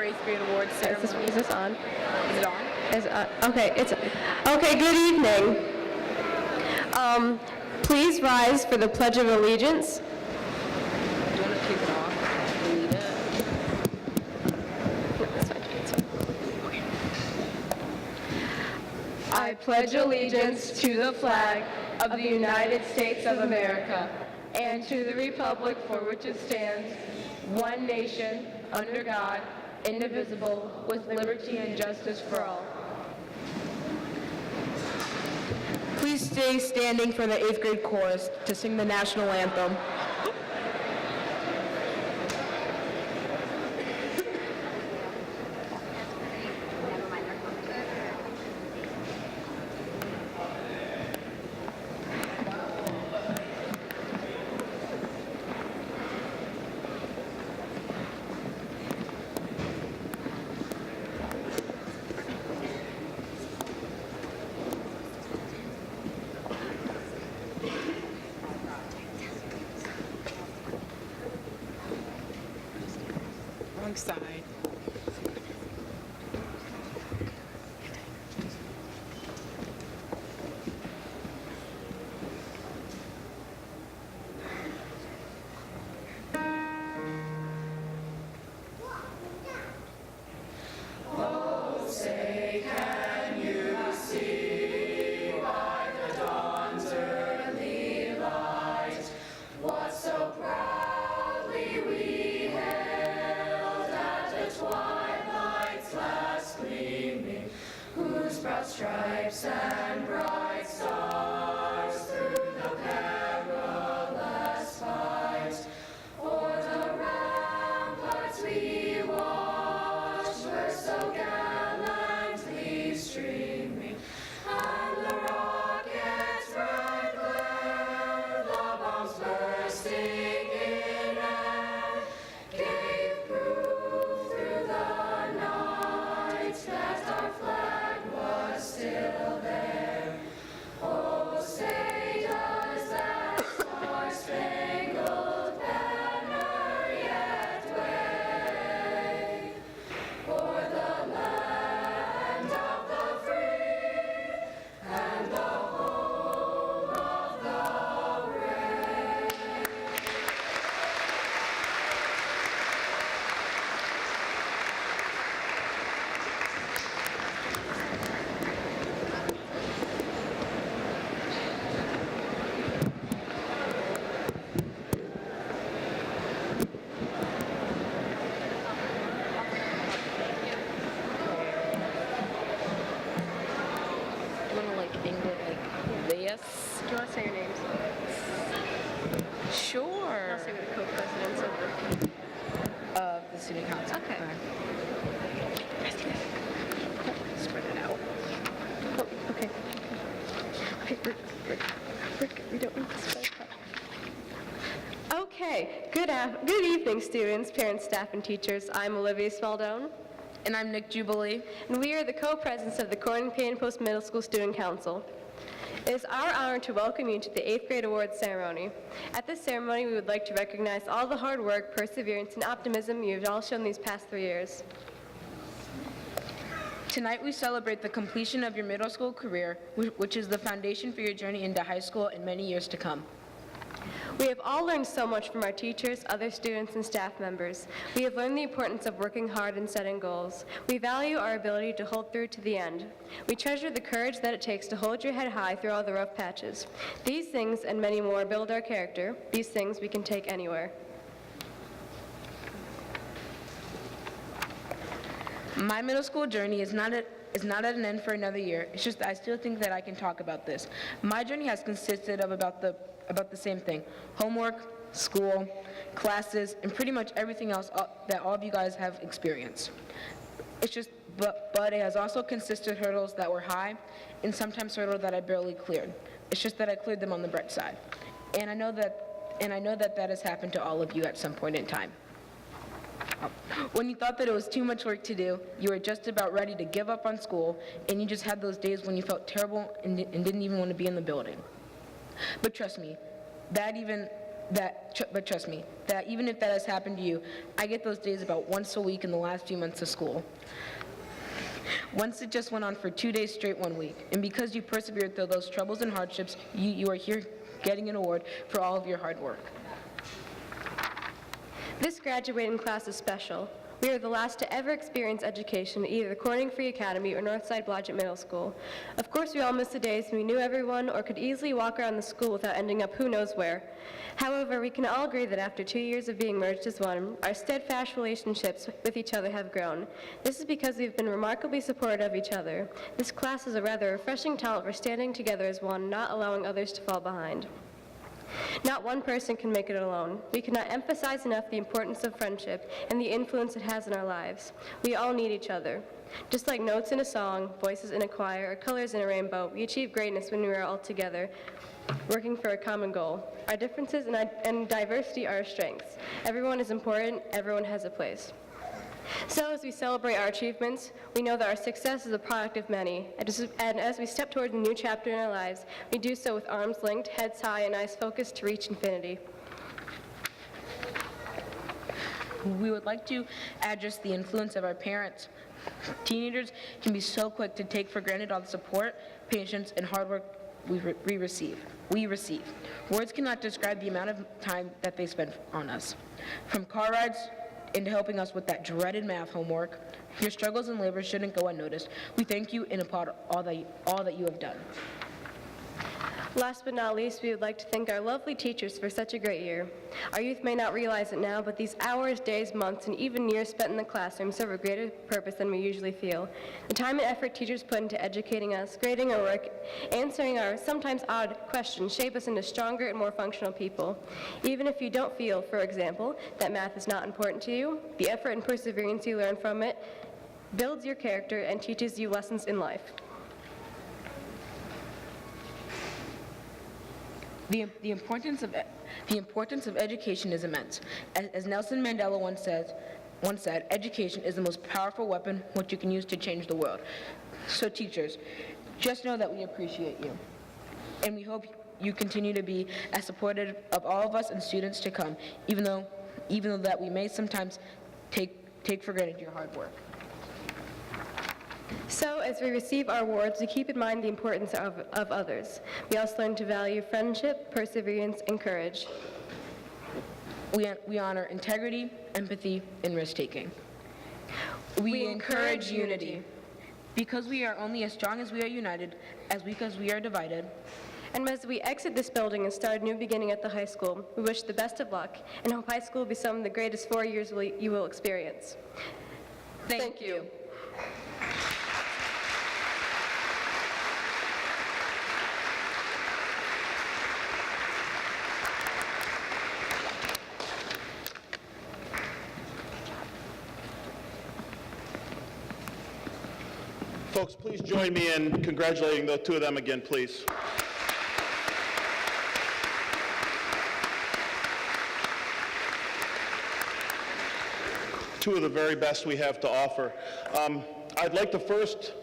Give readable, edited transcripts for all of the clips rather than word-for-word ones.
eighth grade awards ceremony. Is this on? Is it on? Okay, good evening. Please rise for the Pledge of Allegiance. Do you want to kick it off? Read it. I pledge allegiance to the flag of the United States of America and to the republic for which it stands, one nation, under God, indivisible, with liberty and justice for all. Please stay standing for the eighth grade chorus to sing the national anthem. Wrong side. Stripes and bright stars through the perilous fight. O'er the ramparts we watched were so gallantly streaming, and the rockets' red glare, the bombs bursting in air, gave proof through the night that our flag was still there. Oh, say does that star-spangled banner yet wave o'er the land of the free and the home of the brave? Do you want to English this? Do you want to say your names? Sure. I'll say we're the co-presidents of Of the student council. Okay. Spread it out. Okay. Rick, we don't need to spread that. Okay, good evening, students, parents, staff, and teachers. I'm Olivia Smaldone, And I'm Nick Jubilee. and we are the co-presidents of the Corning Payne Post Middle School Student Council. It is our honor to welcome you to the 8th grade awards ceremony. At this ceremony, we would like to recognize all the hard work, perseverance, and optimism you have all shown these past 3 years. Tonight we celebrate the completion of your middle school career, which is the foundation for your journey into high school and many years to come. We have all learned so much from our teachers, other students, and staff members. We have learned the importance of working hard and setting goals. We value our ability to hold through to the end. We treasure the courage that it takes to hold your head high through all the rough patches. These things and many more build our character. These things we can take anywhere. My middle school journey is not at an end for another year. It's just that I still think that I can talk about this. My journey has consisted of about the same thing: homework, school, classes, and pretty much everything else that all of you guys have experienced. It's just, but it has also consisted of hurdles that were high, and sometimes hurdles that I barely cleared. It's just that I cleared them on the bright side, and I know that has happened to all of you at some point in time. When you thought that it was too much work to do, you were just about ready to give up on school, and you just had those days when you felt terrible and didn't even want to be in the building. But trust me, that even but trust me, that even if that has happened to you, I get those days about once a week in the last few months of school. Once it just went on for 2 days straight one week, and because you persevered through those troubles and hardships, you are here getting an award for all of your hard work. This graduating class is special. We are the last to ever experience education at either Corning Free Academy or Northside Blodgett Middle School. Of course, we all miss the days when we knew everyone or could easily walk around the school without ending up who knows where. However, we can all agree that after 2 years of being merged as one, our steadfast relationships with each other have grown. This is because we've been remarkably supportive of each other. This class is a rather refreshing talent for standing together as one, not allowing others to fall behind. Not one person can make it alone. We cannot emphasize enough the importance of friendship and the influence it has in our lives. We all need each other. Just like notes in a song, voices in a choir, or colors in a rainbow, we achieve greatness when we are all together, working for a common goal. Our differences and diversity are our strengths. Everyone is important, everyone has a place. So as we celebrate our achievements, we know that our success is a product of many, and as we step towards a new chapter in our lives, we do so with arms linked, heads high, and eyes focused to reach infinity. We would like to address the influence of our parents. Teenagers can be so quick to take for granted all the support, patience, and hard work we receive. Words cannot describe the amount of time that they spend on us. From car rides into helping us with that dreaded math homework, your struggles and labors shouldn't go unnoticed. We thank you and applaud all that you have done. Last but not least, we would like to thank our lovely teachers for such a great year. Our youth may not realize it now, but these hours, days, months, and even years spent in the classroom serve a greater purpose than we usually feel. The time and effort teachers put into educating us, grading our work, answering our sometimes odd questions shape us into stronger and more functional people. Even if you don't feel, for example, that math is not important to you, the effort and perseverance you learn from it builds your character and teaches you lessons in life. The importance of education is immense. As Nelson Mandela once said, education is the most powerful weapon which you can use to change the world. So teachers, just know that we appreciate you. And we hope you continue to be as supportive of all of us and students to come, even though that we may sometimes take for granted your hard work. So, as we receive our awards, we keep in mind the importance of others. We also learn to value friendship, perseverance, and courage. We honor integrity, empathy, and risk-taking. We encourage unity. Because we are only as strong as we are united, as weak as we are divided. And as we exit this building and start a new beginning at the high school, we wish the best of luck and hope high school will be some of the greatest 4 years you will experience. Thank you. Folks, please join me in congratulating the two of them again, please. Two of the very best we have to offer. I'd like to first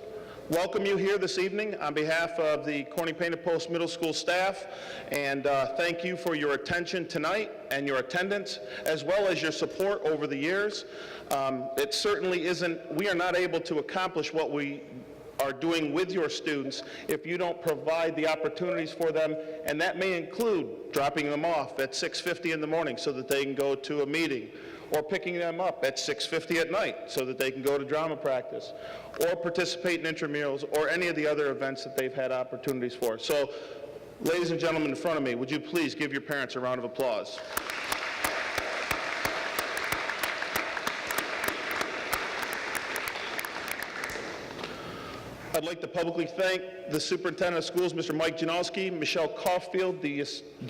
welcome you here this evening on behalf of the Corning Painted Post Middle School staff, and thank you for your attention tonight and your attendance, as well as your support over the years. It certainly isn't, we are not able to accomplish what we are doing with your students if you don't provide the opportunities for them, and that may include dropping them off at 6:50 in the morning so that they can go to a meeting, or picking them up at 6:50 at night so that they can go to drama practice, or participate in intramurals, or any of the other events that they've had opportunities for. So, ladies and gentlemen in front of me, would you please give your parents a round of applause? I'd like to publicly thank the superintendent of schools, Mr. Mike Janowski, Michelle Caulfield, the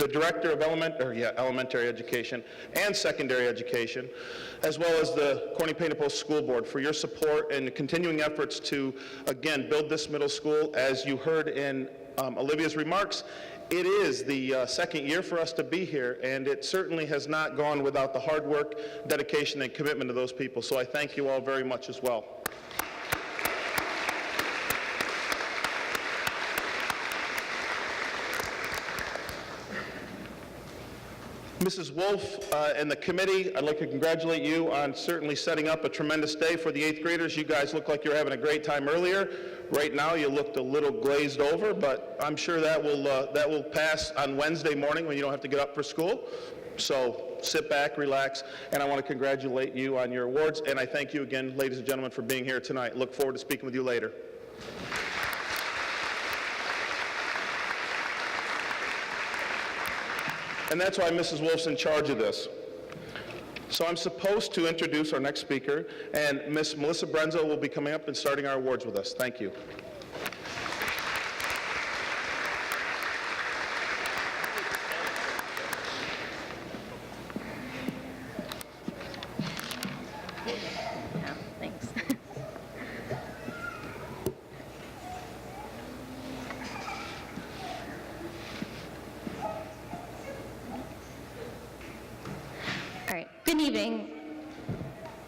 director of elementary education and secondary education, as well as the Corning Painted Post School Board for your support and the continuing efforts to, again, build this middle school. As you heard in Olivia's remarks, it is the second year for us to be here, and it certainly has not gone without the hard work, dedication, and commitment of those people. So I thank you all very much as well. Mrs. Wolf and the committee, I'd like to congratulate you on certainly setting up a tremendous day for the 8th graders. You guys look like you're having a great time earlier. Right now, you looked a little glazed over, but I'm sure that will pass on Wednesday morning when you don't have to get up for school. So sit back, relax, and I want to congratulate you on your awards, and I thank you again, ladies and gentlemen, for being here tonight. Look forward to speaking with you later. And that's why Mrs. Wolf's in charge of this. So I'm supposed to introduce our next speaker, and Miss Melissa Brenzo will be coming up and starting our awards with us. Thank you. Thanks. All right, good evening.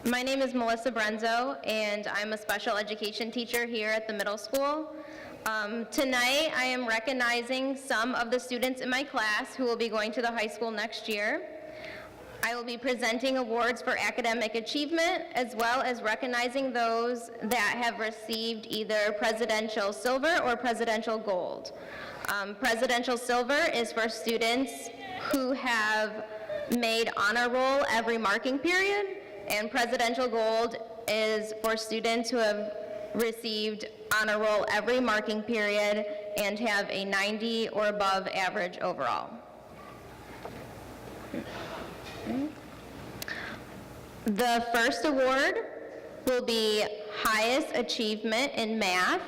My name is Melissa Brenzo, and I'm a special education teacher here at the middle school. Tonight, I am recognizing some of the students in my class who will be going to the high school next year. I will be presenting awards for academic achievement, as well as recognizing those that have received either Presidential Silver or Presidential Gold. Presidential Silver is for students who have made honor roll every marking period, and Presidential Gold is for students who have received honor roll every marking period and have a 90 or above average overall. The first award will be highest achievement in math,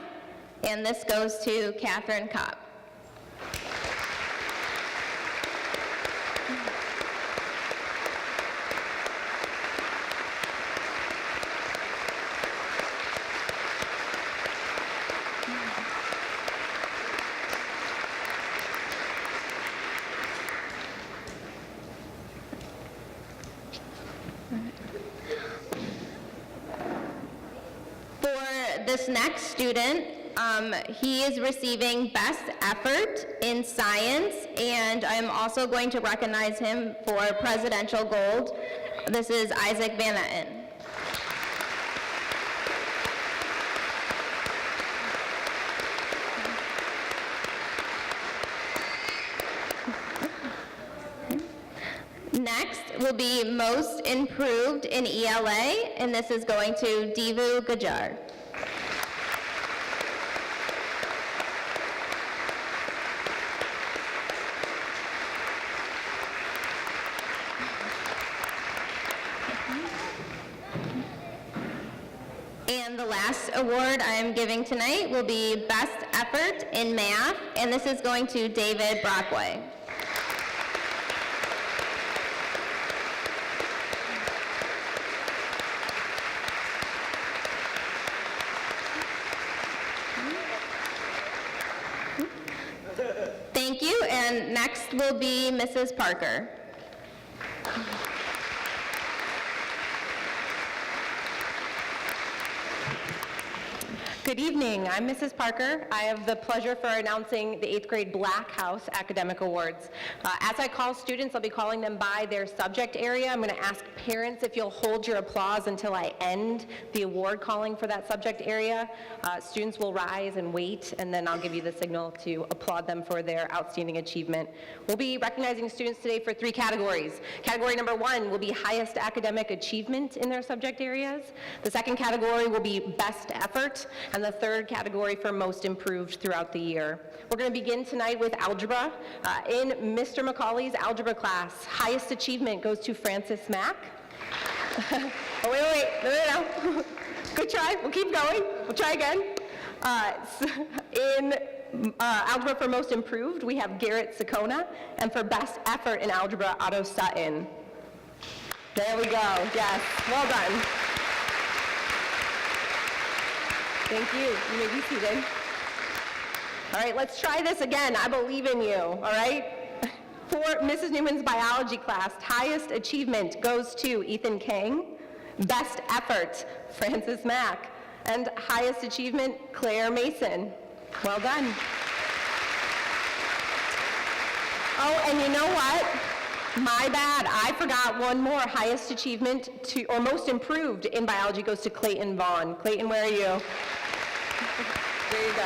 and this goes to Catherine Kopp. This next student, he is receiving Best Effort in Science, and I'm also going to recognize him for Presidential Gold. This is Isaac Van Etten. Next will be Most Improved in ELA, and this is going to Divu Gajar. And the last award I am giving tonight will be Best Effort in Math, and this is going to David Brockway. Thank you, and next will be Mrs. Parker. Good evening, I'm Mrs. Parker. I have the pleasure for announcing the 8th grade Black House Academic Awards. As I call students, I'll be calling them by their subject area. I'm going to ask parents if you'll hold your applause until I end the award calling for that subject area. Students will rise and wait, and then I'll give you the signal to applaud them for their outstanding achievement. We'll be recognizing students today for 3 categories. Category number 1 will be highest academic achievement in their subject areas. The second category will be best effort, and the third category for most improved throughout the year. We're going to begin tonight with algebra. In Mr. McCauley's algebra class, highest achievement goes to Francis Mack. Oh, wait, no. Good try, we'll keep going, we'll try again. In algebra for most improved, we have Garrett Sakona, and for best effort in algebra, Otto Sutton. There we go, yes, well done. Thank you. You may be seated. All right, let's try this again. I believe in you, all right? For Mrs. Newman's biology class, highest achievement goes to Ethan Kang, best effort, Francis Mack, and highest achievement, Claire Mason. Well done. Oh, and you know what? My bad, I forgot one more. Highest achievement or most improved in biology goes to Clayton Vaughn. Clayton, where are you? There you go.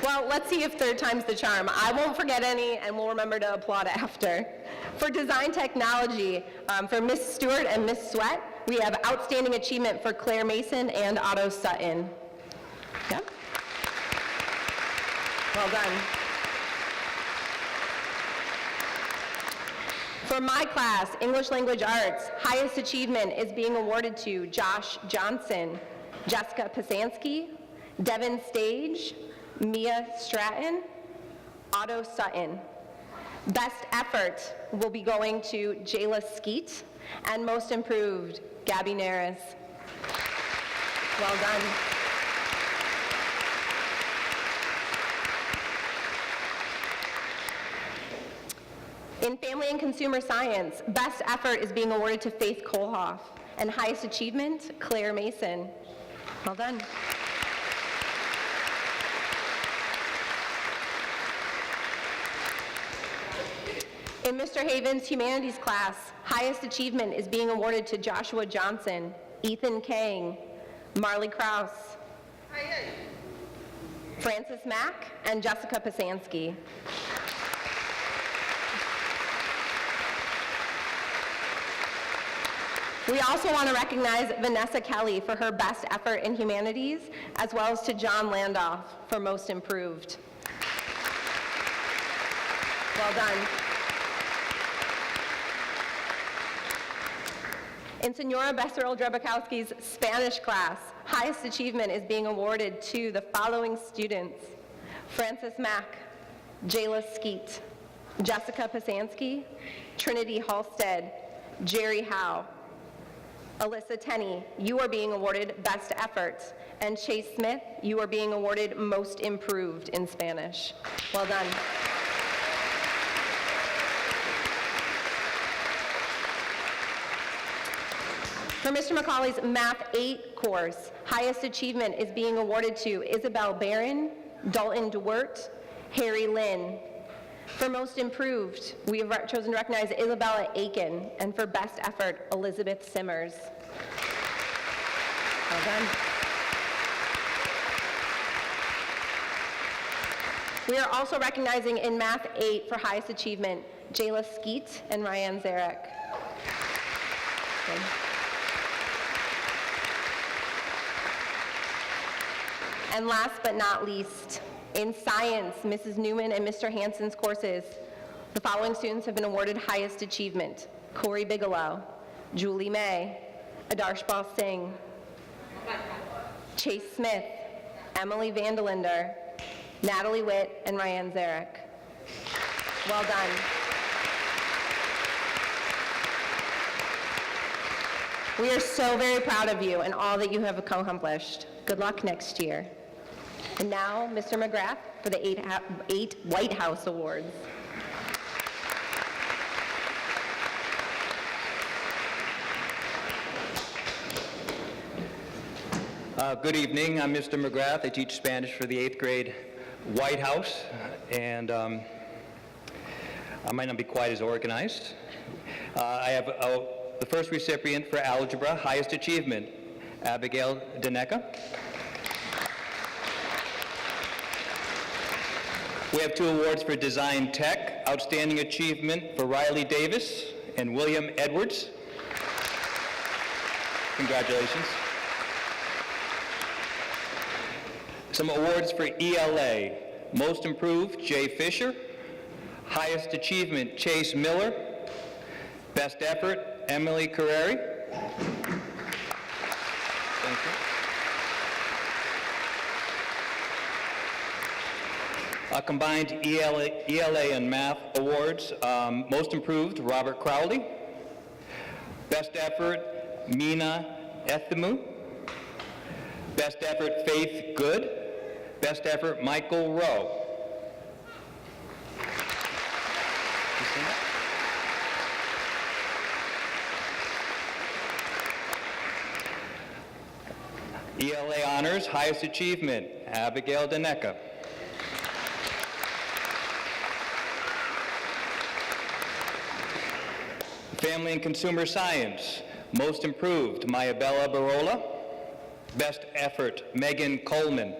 Well, let's see if third time's the charm. I won't forget any, and we'll remember to applaud after. For design technology, for Miss Stewart and Miss Sweat, we have outstanding achievement for Claire Mason and Otto Sutton. Yep. Well done. For my class, English Language Arts, highest achievement is being awarded to Josh Johnson, Jessica Pasansky, Devin Stage, Mia Stratton, Otto Sutton. Best effort will be going to Jayla Skeet, and most improved, Gabby Naris. Well done. In Family and Consumer Science, best effort is being awarded to Faith Kohlhoff, and highest achievement, Claire Mason. Well done. In Mr. Haven's Humanities class, highest achievement is being awarded to Joshua Johnson, Ethan Kang, Marley Krause, Francis Mack, and Jessica Pasansky. We also want to recognize Vanessa Kelly for her best effort in humanities, as well as to John Landoff for most improved. Well done. In Senora Besserell-Drebakowski's Spanish class, highest achievement is being awarded to the following students: Francis Mack, Jayla Skeet, Jessica Pasansky, Trinity Halstead, Jerry Howe. Alyssa Tenney, you are being awarded Best Effort, and Chase Smith, you are being awarded Most Improved in Spanish. Well done. For Mr. McCauley's Math 8 course, highest achievement is being awarded to Isabel Barron, Dalton DeWert, Harry Lynn. For Most Improved, we have chosen to recognize Isabella Aiken, and for Best Effort, Elizabeth Simmers. Well done. We are also recognizing in Math 8 for highest achievement, Jayla Skeet and Ryan Zarek. Good. And last but not least, in science, Mrs. Newman and Mr. Hansen's courses, the following students have been awarded highest achievement: Corey Bigelow, Julie May, Adarshpal Singh, Chase Smith, Emily Vandelinder, Natalie Witt, and Ryan Zarek. Well done. We are so very proud of you and all that you have accomplished. Good luck next year. And now, Mr. McGrath for the 8 White House Awards. Good evening, I'm Mr. McGrath. I teach Spanish for the 8th grade White House, and I might not be quite as organized. I have the first recipient for algebra, highest achievement, Abigail Daneka. We have 2 awards for design tech, outstanding achievement for Riley Davis and William Edwards. Congratulations. Some awards for ELA, most improved, Jay Fisher. Highest achievement, Chase Miller. Best effort, Emily Carreri. Thank you. Combined ELA and Math Awards, most improved, Robert Crowley. Best effort, Mina Ethemu. Best effort, Faith Good. Best effort, Michael Rowe. ELA honors, highest achievement, Abigail Daneka. Family and Consumer Science, Most Improved, Mayabella Barola. Best Effort, Megan Coleman.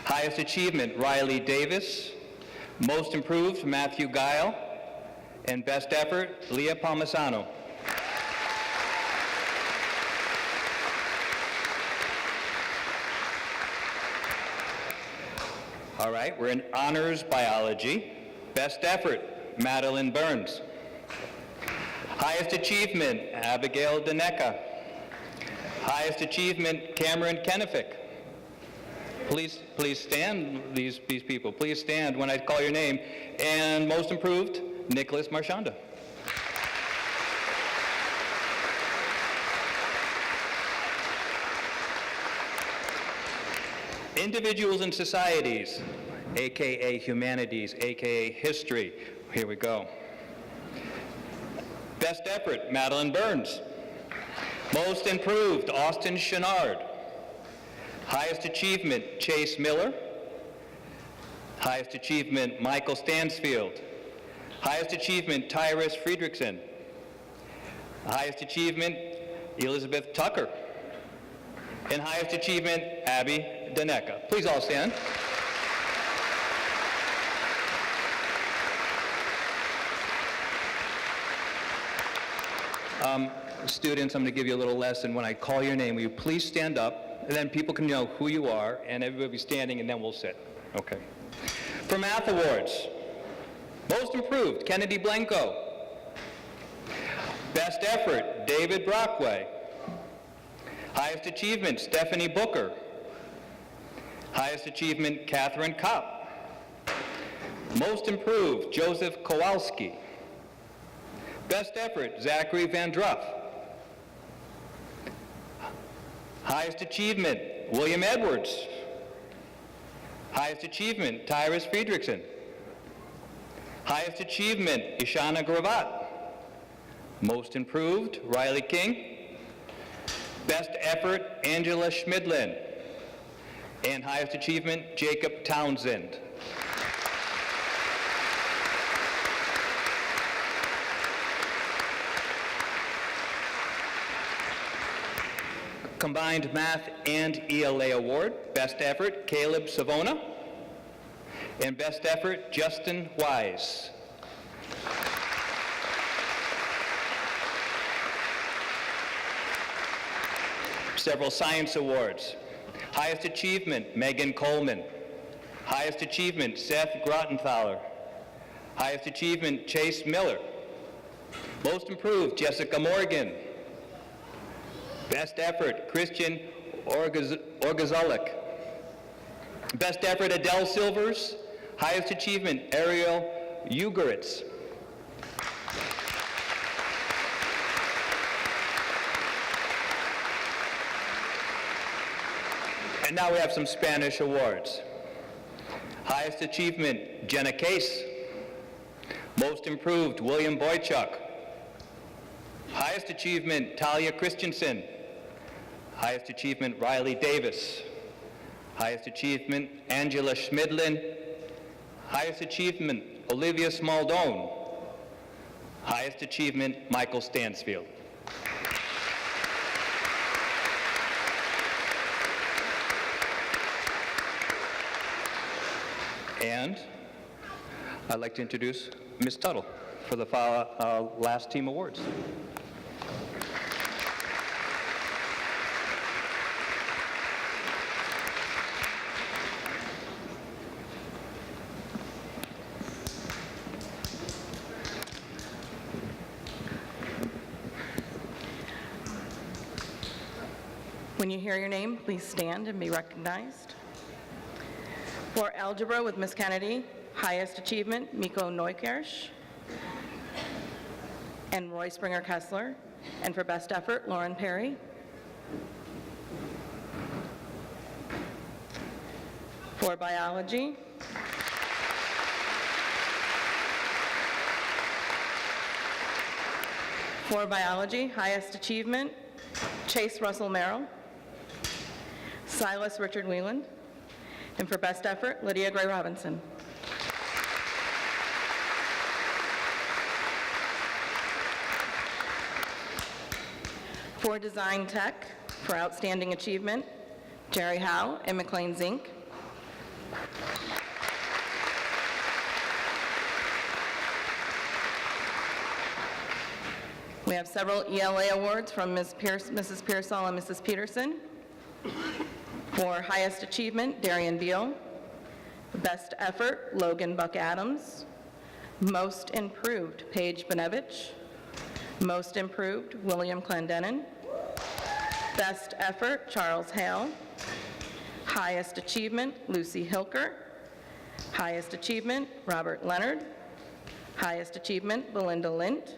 Highest Achievement, Riley Davis. Most Improved, Matthew Guile. And Best Effort, Leah Palmisano. All right, we're in Honors Biology. Best Effort, Madeline Burns. Highest Achievement, Abigail Daneka. Highest Achievement, Cameron Kenefick. Please stand, these people. Please stand when I call your name. And Most Improved, Nicholas Marchanda. Individuals and Societies, AKA Humanities, AKA History. Here we go. Best Effort, Madeline Burns. Most Improved, Austin Chenard. Highest Achievement, Chase Miller. Highest Achievement, Michael Stansfield. Highest Achievement, Tyrus Friedrichsen. Highest Achievement, Elizabeth Tucker. And Highest Achievement, Abby Daneka. Please all stand. Students, I'm going to give you a little lesson. When I call your name, will you please stand up, and then people can know who you are, and everybody will be standing, and then we'll sit. Okay. For Math Awards, Most Improved, Kennedy Blanco. Best Effort, David Brockway. Highest Achievement, Stephanie Booker. Highest Achievement, Catherine Kopp. Most Improved, Joseph Kowalski. Best Effort, Zachary Van Druff. Highest Achievement, William Edwards. Highest Achievement, Tyrus Friedrichsen. Highest Achievement, Ishana Gravat. Most Improved, Riley King. Best Effort, Angela Schmidlin. And Highest Achievement, Jacob Townsend. Combined Math and ELA Award, Best Effort, Caleb Savona. And Best Effort, Justin Wise. Several Science Awards. Highest Achievement, Megan Coleman. Highest Achievement, Seth Grottenthaler. Highest Achievement, Chase Miller. Most Improved, Jessica Morgan. Best Effort, Christian Orgazulik. Best Effort, Adele Silvers. Highest Achievement, Ariel Ugeritz. And now we have some Spanish awards. Highest Achievement, Jenna Case. Most Improved, William Boychuk. Highest Achievement, Talia Christensen. Highest Achievement, Riley Davis. Highest Achievement, Angela Schmidlin. Highest Achievement, Olivia Smaldone. Highest Achievement, Michael Stansfield. And I'd like to introduce Ms. Tuttle for the last team awards. When you hear your name, please stand and be recognized. For Algebra with Ms. Kennedy, highest achievement, Miko Neukirch and Roy Springer Kessler. And for Best Effort, Lauren Perry. For Biology, highest achievement, Chase Russell Merrill. Silas Richard Wheeland. And for Best Effort, Lydia Gray Robinson. For Design Tech, for outstanding achievement, Jerry Howe and McLean Zink. We have several ELA awards from Mrs. Pearsall and Mrs. Peterson. For highest achievement, Darian Beal. Best effort, Logan Buck Adams. Most improved, Paige Benevich. Most improved, William Clendenin. Best effort, Charles Hale. Highest achievement, Lucy Hilker. Highest achievement, Robert Leonard. Highest achievement, Belinda Lint.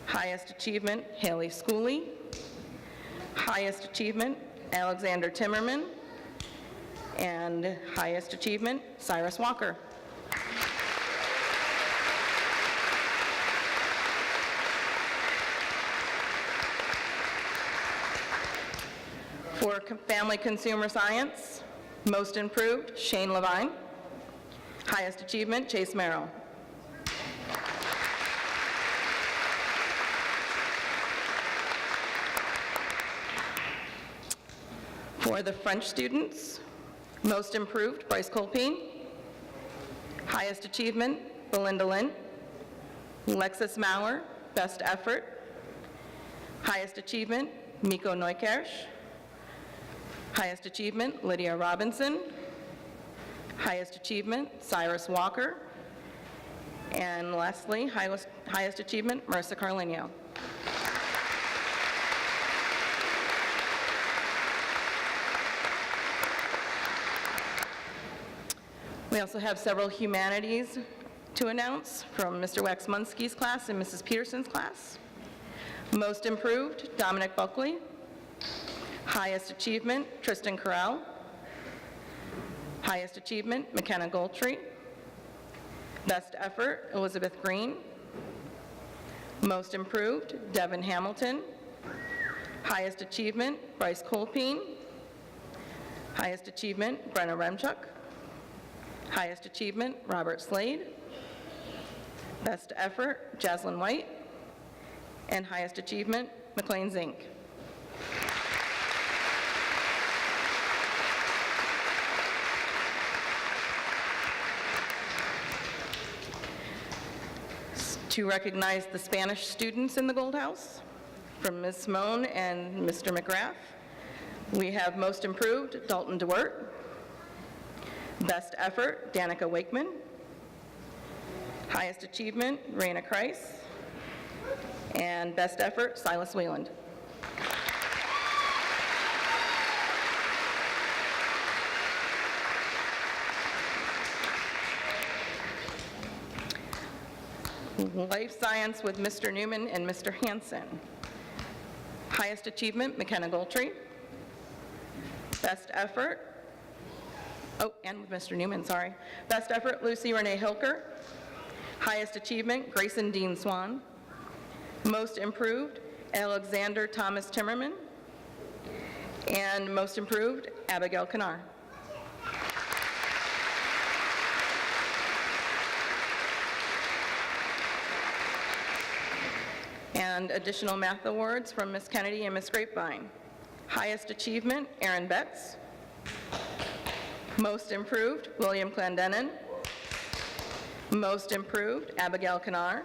Highest achievement, Haley Schooley. Highest achievement, Alexander Timmerman. And highest achievement, Cyrus Walker. For Family Consumer Science, most improved, Shane Levine. Highest achievement, Chase Merrill. For the French students, most improved, Bryce Colpine. Highest achievement, Belinda Lynn. Lexus Mauer, best effort. Highest achievement, Miko Neukirch. Highest achievement, Lydia Robinson. Highest achievement, Cyrus Walker. And lastly, highest achievement, Marissa Carlinio. We also have several humanities to announce from Mr. Waxmunski's class and Mrs. Peterson's class. Most improved, Dominic Buckley. Highest achievement, Tristan Carell. Highest achievement, McKenna Goldtree. Best effort, Elizabeth Green. Most improved, Devin Hamilton. Highest achievement, Bryce Colpine. Highest achievement, Brenna Remchuk. Highest achievement, Robert Slade. Best effort, Jaslyn White. And highest achievement, McLean Zink. To recognize the Spanish students in the Gold House, from Ms. Simone and Mr. McGrath, we have most improved, Dalton DeWert. Best effort, Danica Wakeman. Highest achievement, Raina Kreis. And best effort, Silas Wheeland. Life Science with Mr. Newman and Mr. Hansen. Highest achievement, McKenna Goldtree. Best effort, and with Mr. Newman, sorry. Best effort, Lucy Renee Hilker. Highest achievement, Grayson Dean Swan. Most improved, Alexander Thomas Timmerman. And most improved, Abigail Kanar. And additional math awards from Ms. Kennedy and Ms. Grapevine. Highest achievement, Aaron Betts. Most improved, William Clendenin. Most improved, Abigail Kanar.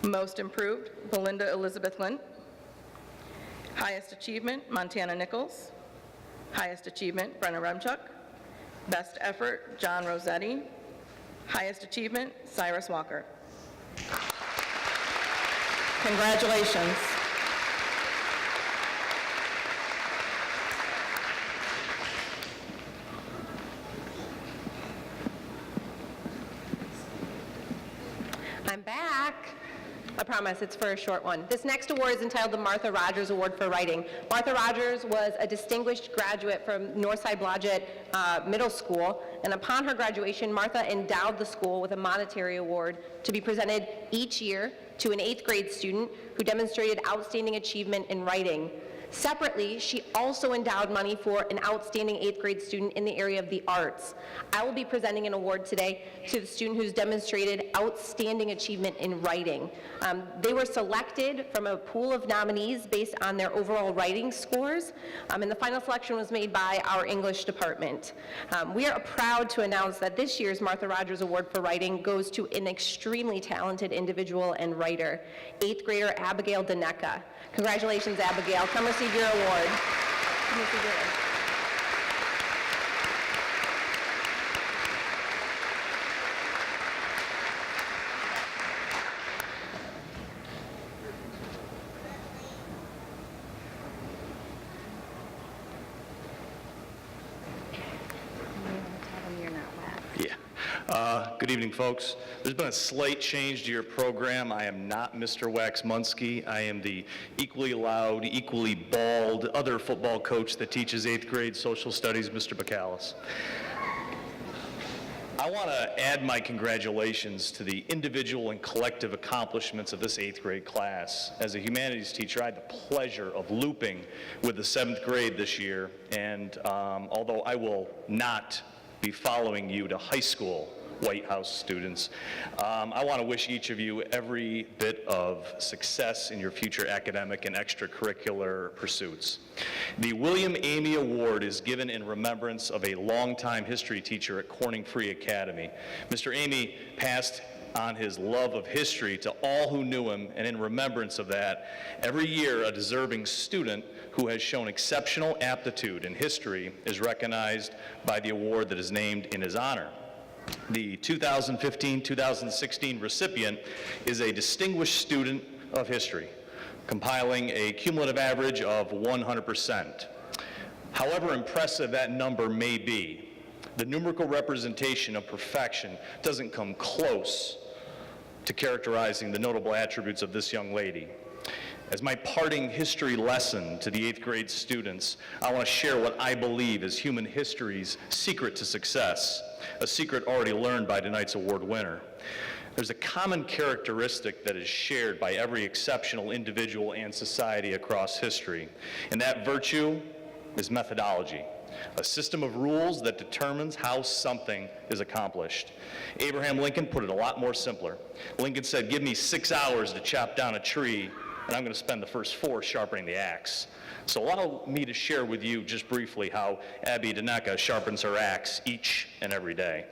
Most improved, Belinda Elizabeth Lint. Highest achievement, Montana Nichols. Highest achievement, Brenna Remchuk. Best effort, John Rossetti. Highest achievement, Cyrus Walker. Congratulations. I'm back. I promise, it's for a short one. This next award is entitled the Martha Rogers Award for Writing. Martha Rogers was a distinguished graduate from Northside Blodgett Middle School, and upon her graduation, Martha endowed the school with a monetary award to be presented each year to an 8th grade student who demonstrated outstanding achievement in writing. Separately, she also endowed money for an outstanding 8th grade student in the area of the arts. I will be presenting an award today to the student who's demonstrated outstanding achievement in writing. They were selected from a pool of nominees based on their overall writing scores, and the final selection was made by our English department. We are proud to announce that this year's Martha Rogers Award for Writing goes to an extremely talented individual and writer, 8th grader Abigail Daneka. Congratulations, Abigail. Come receive your award. Come receive your award. Good evening, folks. There's been a slight change to your program. I am not Mr. Waxmunski. I am the equally loud, equally bald other football coach that teaches 8th grade social studies, Mr. Bacalus. I want to add my congratulations to the individual and collective accomplishments of this 8th grade class. As a humanities teacher, I had the pleasure of looping with the 7th grade this year, and although I will not be following you to high school, White House students, I want to wish each of you every bit of success in your future academic and extracurricular pursuits. The William Amy Award is given in remembrance of a longtime history teacher at Corning Free Academy. Mr. Amy passed on his love of history to all who knew him, and in remembrance of that, every year a deserving student who has shown exceptional aptitude in history is recognized by the award that is named in his honor. The 2015-2016 recipient is a distinguished student of history, compiling a cumulative average of 100%. However impressive that number may be, the numerical representation of perfection doesn't come close to characterizing the notable attributes of this young lady. As my parting history lesson to the 8th grade students, I want to share what I believe is human history's secret to success, a secret already learned by tonight's award winner. There's a common characteristic that is shared by every exceptional individual and society across history, and that virtue is methodology, a system of rules that determines how something is accomplished. Abraham Lincoln put it a lot more simpler. Lincoln said, "Give me 6 hours to chop down a tree, and I'm going to spend the first 4 sharpening the axe." So allow me to share with you just briefly how Abby Daneka sharpens her axe each and every day.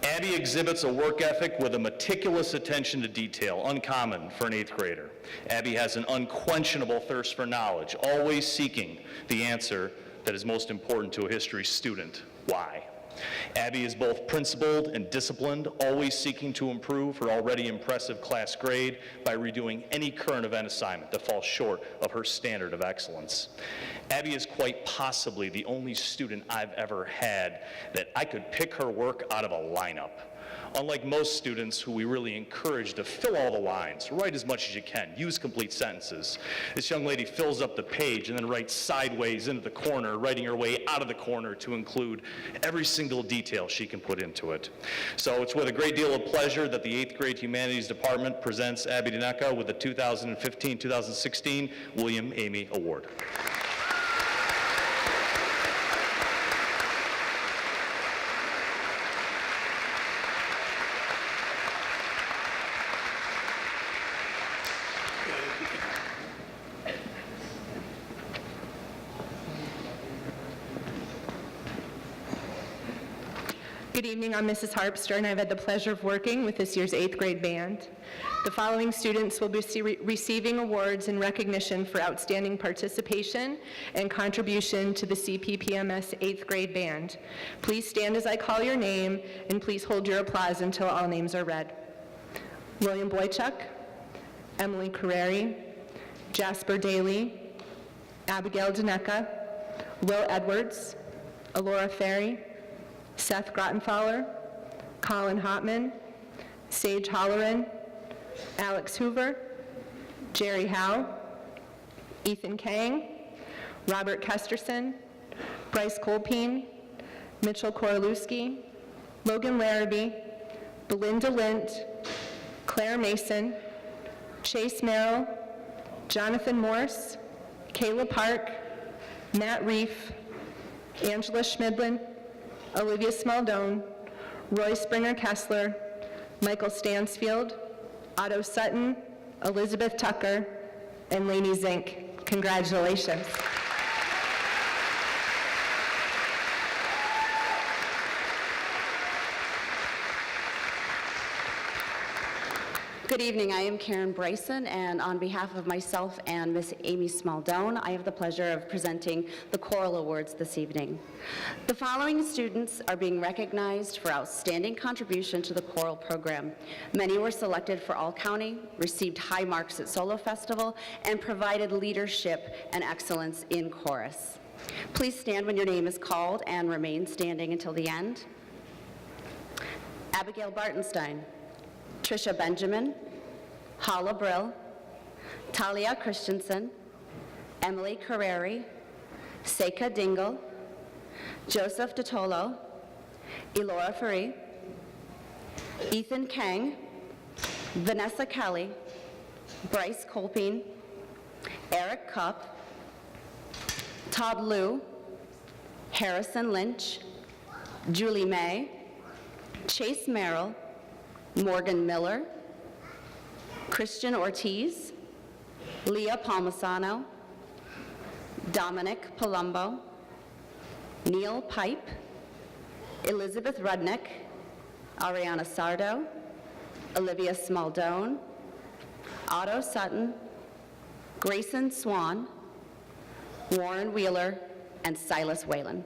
Abby exhibits a work ethic with a meticulous attention to detail, uncommon for an 8th grader. Abby has an unquenchable thirst for knowledge, always seeking the answer that is most important to a history student: why? Abby is both principled and disciplined, always seeking to improve her already impressive class grade by redoing any current event assignment that falls short of her standard of excellence. Abby is quite possibly the only student I've ever had that I could pick her work out of a lineup. Unlike most students who we really encourage to fill all the lines, write as much as you can, use complete sentences, this young lady fills up the page and then writes sideways into the corner, writing her way out of the corner to include every single detail she can put into it. So it's with a great deal of pleasure that the 8th grade Humanities Department presents Abby Daneka with the 2015-2016 William Amy Award. Good evening, I'm Mrs. Harpster, and I've had the pleasure of working with this year's 8th grade band. The following students will be receiving awards in recognition for outstanding participation and contribution to the CPPMS 8th grade band. Please stand as I call your name, and please hold your applause until all names are read. William Boychuk, Emily Carreri, Jasper Daly, Abigail Daneka, Will Edwards, Alora Ferry, Seth Grottenfowler, Colin Hotman, Sage Holleran, Alex Hoover, Jerry Howe, Ethan Kang, Robert Kesterson, Bryce Colpine, Mitchell Korolewski, Logan Larrabee, Belinda Lint, Claire Mason, Chase Merrill, Jonathan Morse, Kayla Park, Matt Reef, Angela Schmidlin, Olivia Smaldone, Roy Springer Kessler, Michael Stansfield, Otto Sutton, Elizabeth Tucker, and Lainey Zink. Congratulations. Good evening, I am Karen Bryson, and on behalf of myself and Miss Amy Smaldone, I have the pleasure of presenting the Choral Awards this evening. The following students are being recognized for outstanding contribution to the choral program. Many were selected for All-County, received high marks at Solo Festival, and provided leadership and excellence in chorus. Please stand when your name is called and remain standing until the end. Abigail Bartenstein, Trisha Benjamin, Hala Brill, Talia Christensen, Emily Carreri, Seika Dingle, Joseph DeTolo, Elora Fari, Ethan Kang, Vanessa Kelly, Bryce Colpine, Eric Cupp, Todd Liu, Harrison Lynch, Julie May, Chase Merrill, Morgan Miller, Christian Ortiz, Leah Palmisano, Dominic Palumbo, Neil Pipe, Elizabeth Rudnick, Ariana Sardo, Olivia Smaldone, Otto Sutton, Grayson Swan, Warren Wheeler, and Silas Whalen.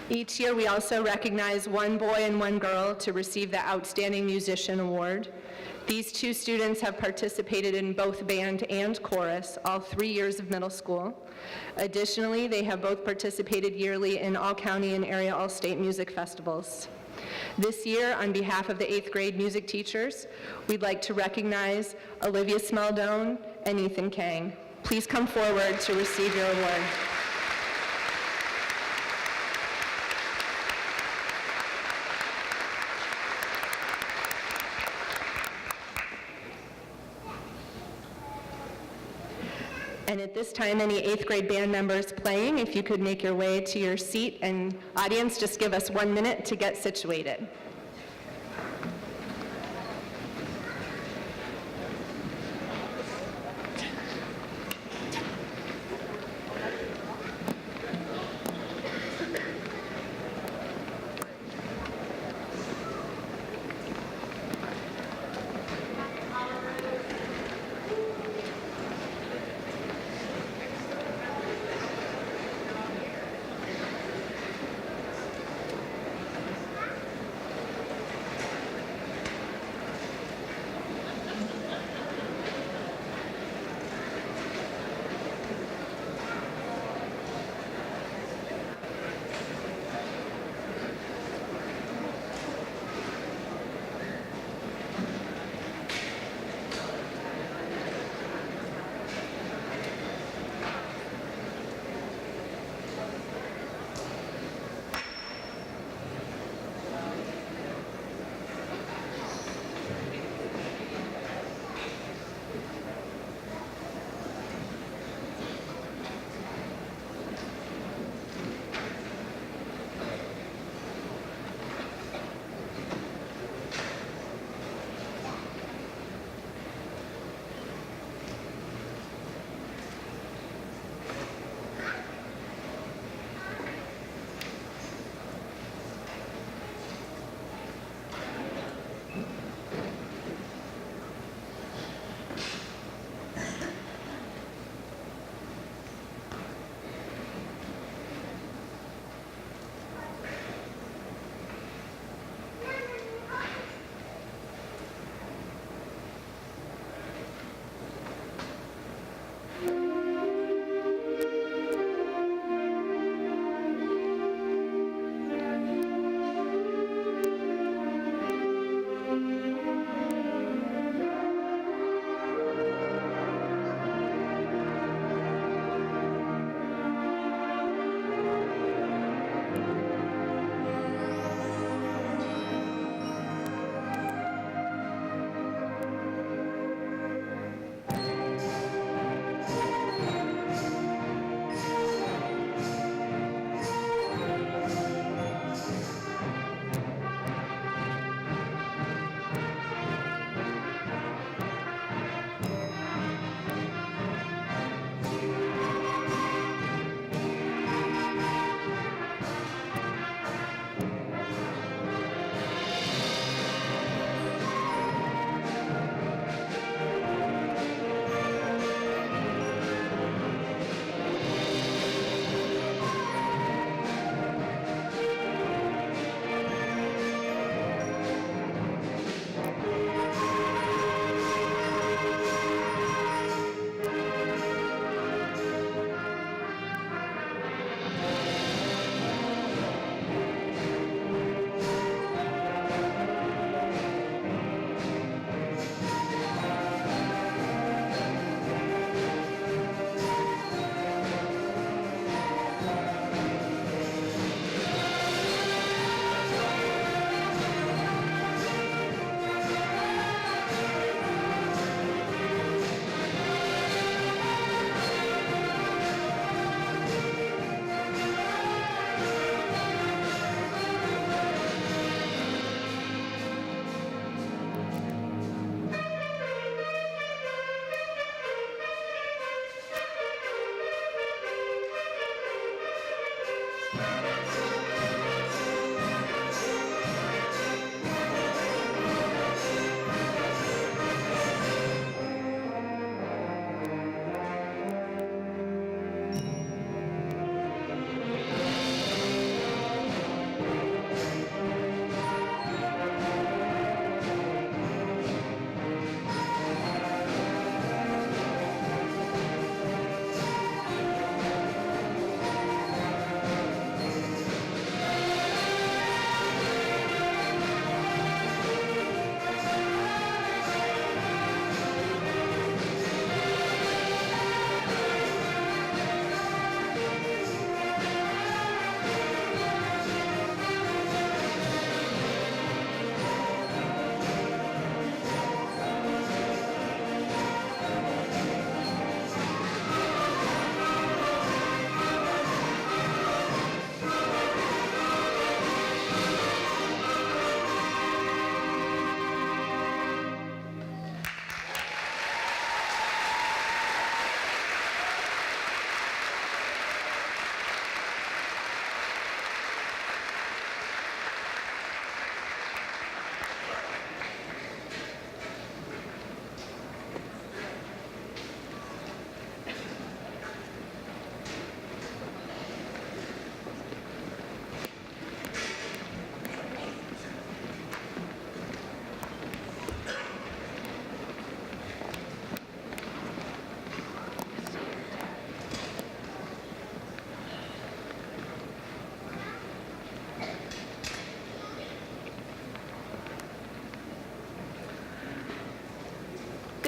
Each year, we also recognize one boy and one girl to receive the Outstanding Musician Award. These two students have participated in both band and chorus all 3 years of middle school. Additionally, they have both participated yearly in all-county and area all-state music festivals. This year, on behalf of the 8th grade music teachers, we'd like to recognize Olivia Smaldone and Ethan Kang. Please come forward to receive your award. And at this time, any 8th grade band members playing, if you could make your way to your seat, and audience, just give us 1 minute to get situated.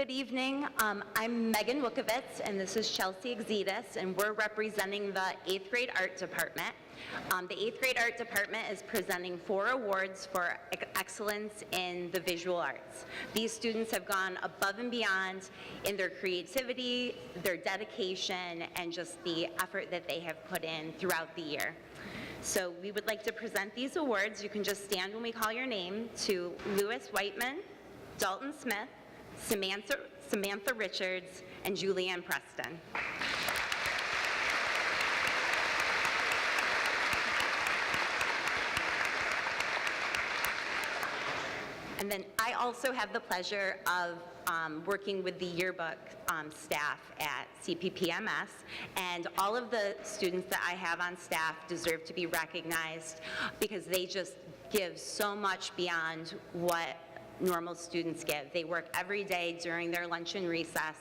Good evening. I'm Megan Wukovitz, and this is Chelsea Exedis, and we're representing the 8th grade art department. The 8th grade art department is presenting 4 awards for excellence in the visual arts. These students have gone above and beyond in their creativity, their dedication, and just the effort that they have put in throughout the year. So we would like to present these awards. You can just stand when we call your name, to Lewis Whiteman, Dalton Smith, Samantha Richards, and Julianne Preston. And then I also have the pleasure of working with the yearbook staff at CPPMS, and all of the students that I have on staff deserve to be recognized because they just give so much beyond what normal students give. They work every day during their lunch and recess.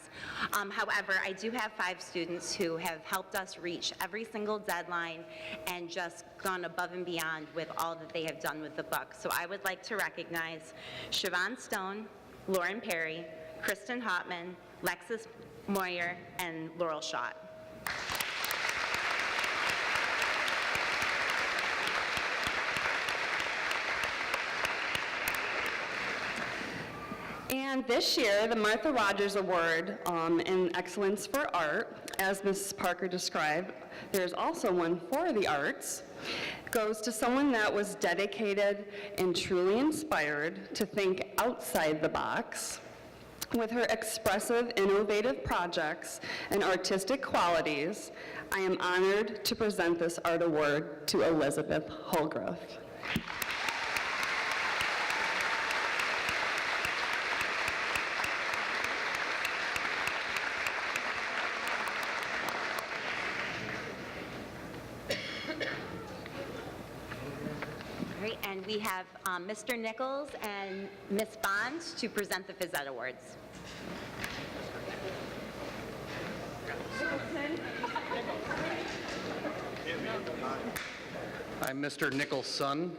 However, I do have 5 students who have helped us reach every single deadline and just gone above and beyond with all that they have done with the book. So I would like to recognize Siobhan Stone, Lauren Perry, Kristen Hotman, Lexis Moyer, and Laurel Schott. And this year, the Martha Rogers Award in Excellence for Art, as Mrs. Parker described, there's also one for the arts, goes to someone that was dedicated and truly inspired to think outside the box. With her expressive, innovative projects and artistic qualities, I am honored to present this art award to Elizabeth Holgroth. And we have Mr. Nichols and Ms. Bond to present the Phys Ed Awards. I'm Mr. Nichols' son,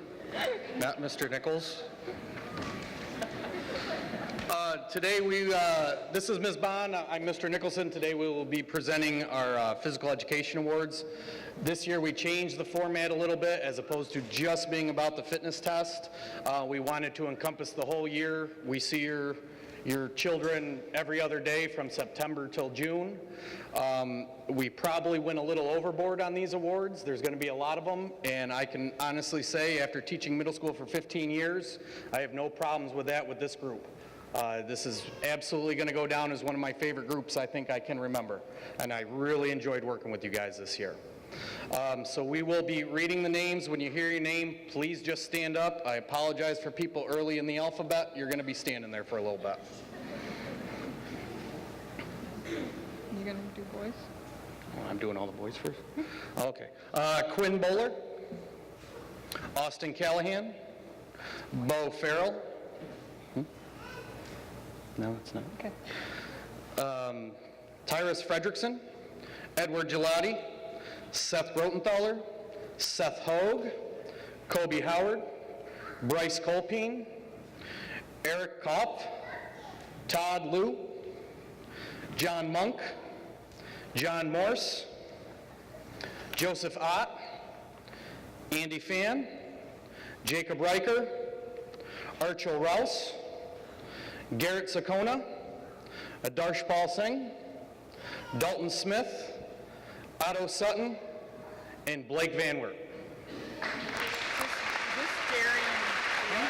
not Mr. Nichols. Today this is Ms. Bond, I'm Mr. Nicholson. Today we will be presenting our Physical Education Awards. This year we changed the format a little bit as opposed to just being about the fitness test. We wanted to encompass the whole year. We see your children every other day from September till June. We probably went a little overboard on these awards. There's going to be a lot of them, and I can honestly say after teaching middle school for 15 years, I have no problems with that with this group. This is absolutely going to go down as one of my favorite groups I think I can remember, and I really enjoyed working with you guys this year. So we will be reading the names. When you hear your name, please just stand up. I apologize for people early in the alphabet. You're going to be standing there for a little bit. You gonna do boys? Oh, I'm doing all the boys first? Okay. Quinn Bowler, Austin Callahan, Bo Farrell. No, it's not. Okay. Tyrus Fredrickson, Edward Gelati, Seth Rotenthaler, Seth Hogue, Kobe Howard, Bryce Colpine, Eric Kopp, Todd Liu, John Monk, John Morse, Joseph Ott, Andy Fan, Jacob Riker, Archel Rouse, Garrett Sakona, Adarsh Paul Singh, Dalton Smith, Otto Sutton, and Blake Van Wert. Is this Darian Beal?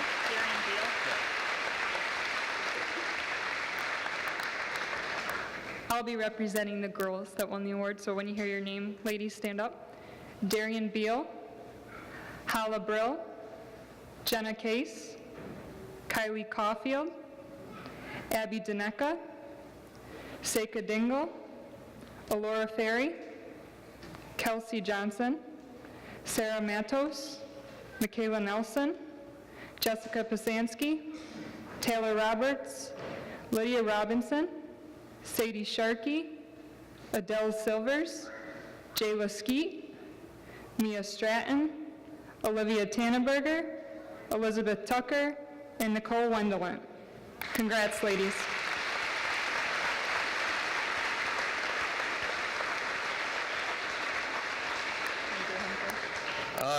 I'll be representing the girls that won the award, so when you hear your name, ladies, stand up. Darian Beal, Hala Brill, Jenna Case, Kylie Caulfield, Abby Daneka, Seika Dingle, Alora Ferry, Kelsey Johnson, Sarah Matos, Michaela Nelson, Jessica Pasansky, Taylor Roberts, Lydia Robinson, Sadie Sharkey, Adele Silvers, Jayla Skeet, Mia Stratton, Olivia Tannenberger, Elizabeth Tucker, and Nicole Wendelin. Congrats, ladies.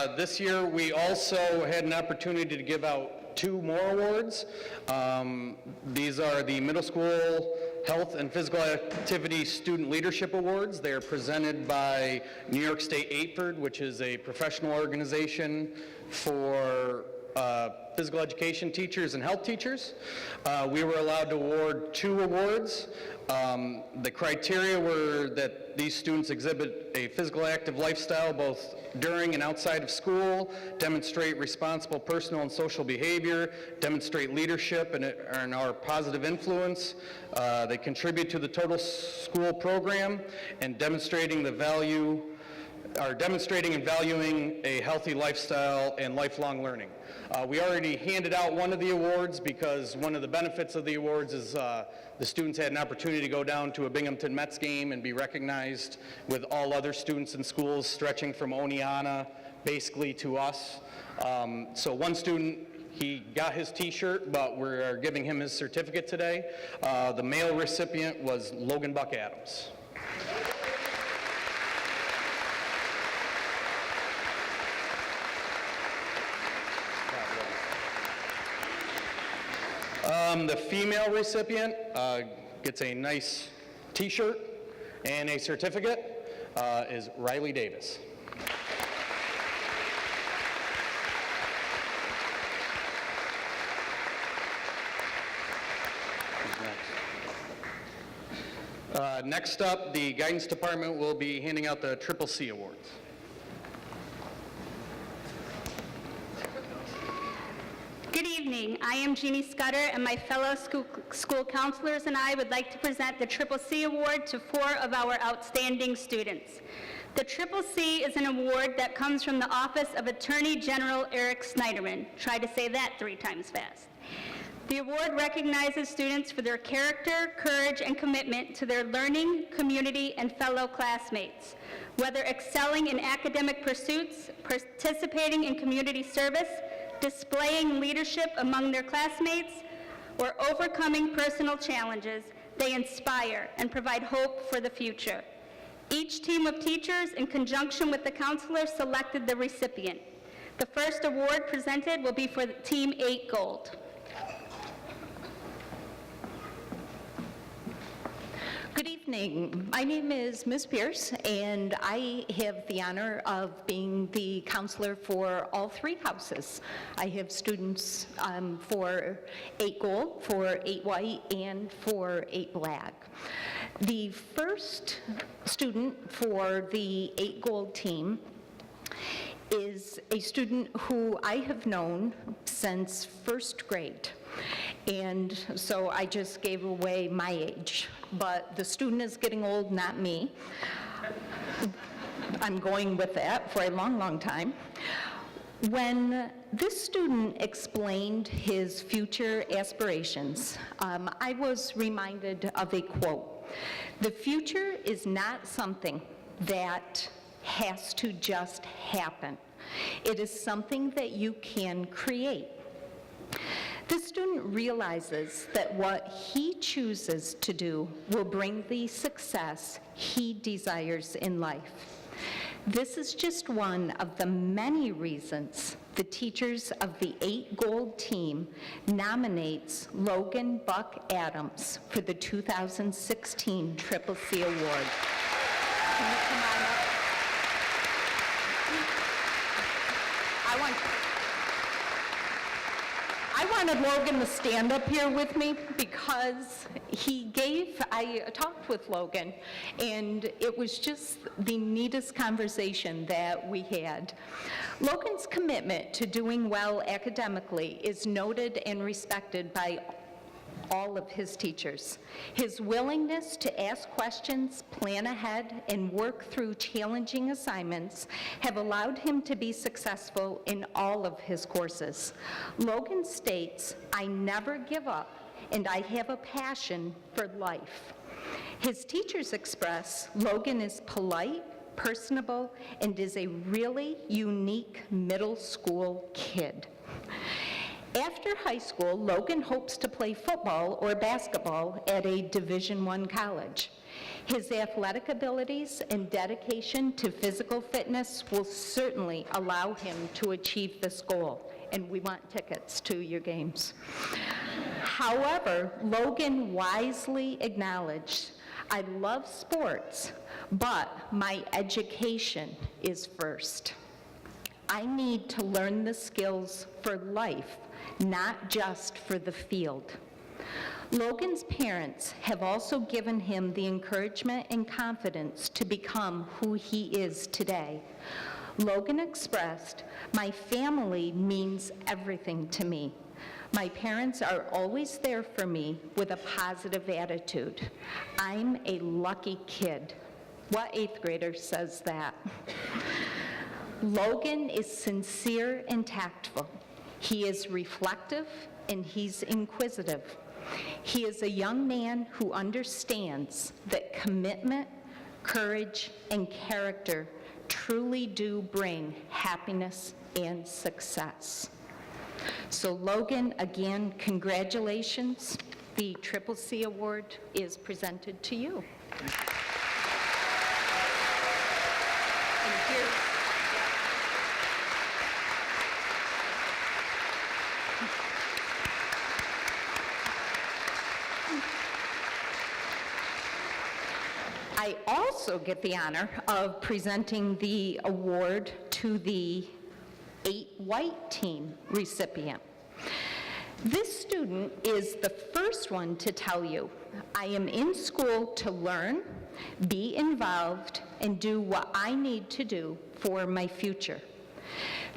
This year, we also had an opportunity to give out 2 more awards. These are the Middle School Health and Physical Activity Student Leadership Awards. They are presented by New York State APERD, which is a professional organization for physical education teachers and health teachers. We were allowed to award 2 awards. The criteria were that these students exhibit a physical active lifestyle both during and outside of school, demonstrate responsible personal and social behavior, demonstrate leadership and our positive influence. They contribute to the total school program and demonstrating and valuing a healthy lifestyle and lifelong learning. We already handed out one of the awards because one of the benefits of the awards is the students had an opportunity to go down to a Binghamton Mets game and be recognized with all other students in schools, stretching from Oneonta basically to us. So one student, he got his t-shirt, but we're giving him his certificate today. The male recipient was Logan Buck Adams. The female recipient gets a nice t-shirt and a certificate, is Riley Davis. Next up, the guidance department will be handing out the Triple C awards. Good evening. I am Jeannie Scudder, and my fellow school counselors and I would like to present the Triple C Award to 4 of our outstanding students. The Triple C is an award that comes from the Office of Attorney General Eric Snyderman. Try to say that 3 times fast. The award recognizes students for their character, courage, and commitment to their learning, community, and fellow classmates. Whether excelling in academic pursuits, participating in community service, displaying leadership among their classmates, or overcoming personal challenges, they inspire and provide hope for the future. Each team of teachers, in conjunction with the counselor, selected the recipient. The first award presented will be for Team 8 Gold. Good evening. My name is Ms. Pierce, and I have the honor of being the counselor for all 3 houses. I have students for 8 Gold, for 8 White, and for 8 Black. The first student for the 8 Gold team is a student who I have known since 1st grade. And so I just gave away my age, but the student is getting old, not me. I'm going with that for a long, long time. When this student explained his future aspirations, I was reminded of a quote. The future is not something that has to just happen. It is something that you can create. This student realizes that what he chooses to do will bring the success he desires in life. This is just one of the many reasons the teachers of the 8 Gold team nominates Logan Buck Adams for the 2016 Triple C Award. Can you come on up? I wanted Logan to stand up here with me because I talked with Logan, and it was just the neatest conversation that we had. Logan's commitment to doing well academically is noted and respected by all of his teachers. His willingness to ask questions, plan ahead, and work through challenging assignments have allowed him to be successful in all of his courses. Logan states, "I never give up, and I have a passion for life." His teachers express Logan is polite, personable, and is a really unique middle school kid. After high school, Logan hopes to play football or basketball at a Division I college. His athletic abilities and dedication to physical fitness will certainly allow him to achieve this goal, and we want tickets to your games. However, Logan wisely acknowledged, "I love sports, but my education is first. I need to learn the skills for life, not just for the field." Logan's parents have also given him the encouragement and confidence to become who he is today. Logan expressed, "My family means everything to me. My parents are always there for me with a positive attitude. I'm a lucky kid." What 8th grader says that? Logan is sincere and tactful. He is reflective and he's inquisitive. He is a young man who understands that commitment, courage, and character truly do bring happiness and success. So Logan, again, congratulations. The CCC Award is presented to you. And here's I also get the honor of presenting the award to the 8 white team recipient. This student is the first one to tell you, "I am in school to learn, be involved, and do what I need to do for my future."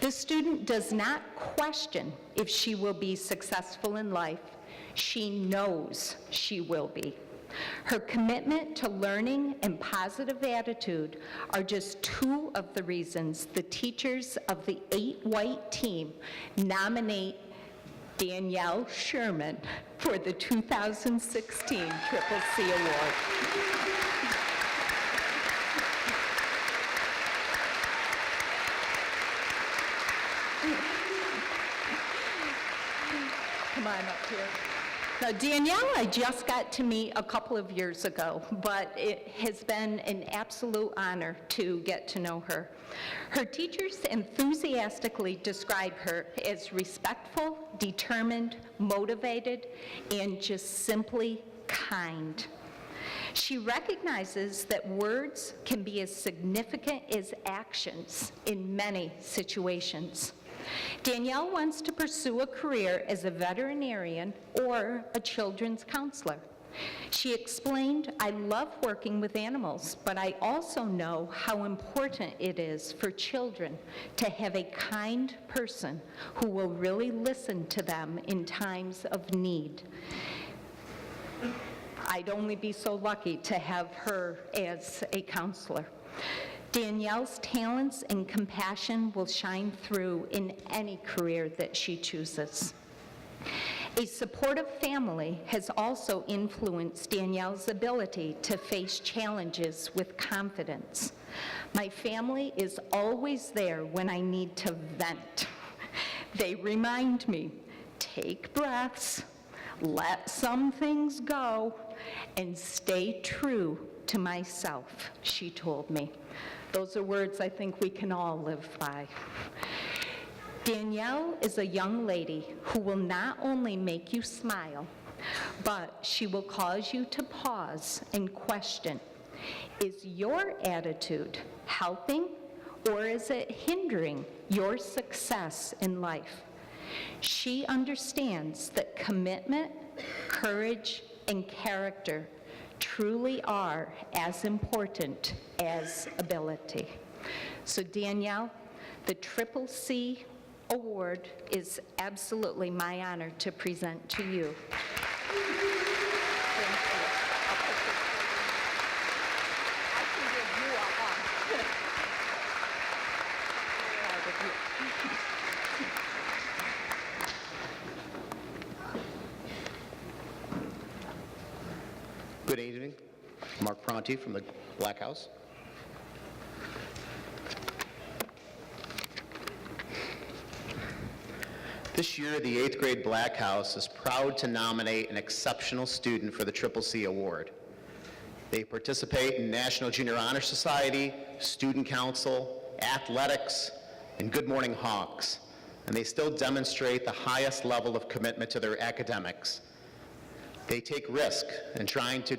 The student does not question if she will be successful in life. She knows she will be. Her commitment to learning and positive attitude are just 2 of the reasons the teachers of the 8 white team nominate Danielle Sherman for the 2016 CCC Award. Come on up here. Now, Danielle, I just got to meet a couple of years ago, but it has been an absolute honor to get to know her. Her teachers enthusiastically describe her as respectful, determined, motivated, and just simply kind. She recognizes that words can be as significant as actions in many situations. Danielle wants to pursue a career as a veterinarian or a children's counselor. She explained, "I love working with animals, but I also know how important it is for children to have a kind person who will really listen to them in times of need." I'd only be so lucky to have her as a counselor. Danielle's talents and compassion will shine through in any career that she chooses. A supportive family has also influenced Danielle's ability to face challenges with confidence. "My family is always there when I need to vent. They remind me, take breaths, let some things go, and stay true to myself," she told me. Those are words I think we can all live by. Danielle is a young lady who will not only make you smile, but she will cause you to pause and question, is your attitude helping or is it hindering your success in life? She understands that commitment, courage, and character truly are as important as ability. So Danielle, the CCC Award is absolutely my honor to present to you. Thank you. I can give you a hug. Good evening. Mark Pronti from the Black House. This year, the 8th grade Black House is proud to nominate an exceptional student for the CCC Award. They participate in National Junior Honor Society, Student Council, athletics, and Good Morning Hawks, and they still demonstrate the highest level of commitment to their academics. They take risk in trying to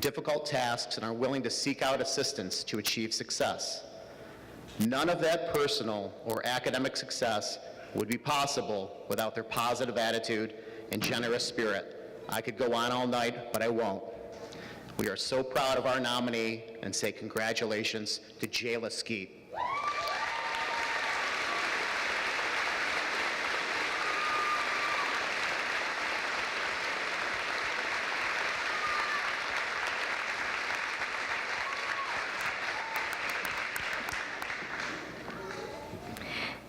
difficult tasks and are willing to seek out assistance to achieve success. None of that personal or academic success would be possible without their positive attitude and generous spirit. I could go on all night, but I won't. We are so proud of our nominee and say congratulations to Jayla Skeet.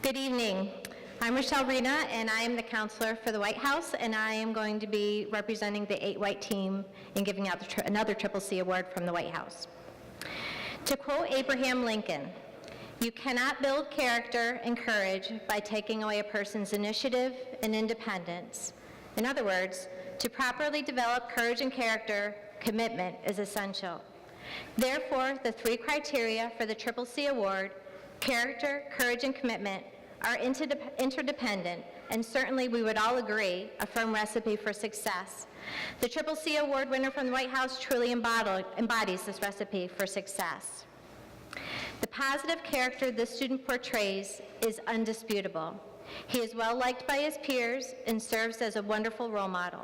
Good evening. I'm Rochelle Rena, and I am the counselor for the White House, and I am going to be representing the 8 White team in giving out another Triple C award from the White House. To quote Abraham Lincoln, "You cannot build character and courage by taking away a person's initiative and independence." In other words, to properly develop courage and character, commitment is essential. Therefore, the 3 criteria for the Triple C award, character, courage, and commitment, are interdependent, and certainly we would all agree, a firm recipe for success. The Triple C award winner from the White House truly embodies this recipe for success. The positive character this student portrays is undisputable. He is well liked by his peers and serves as a wonderful role model.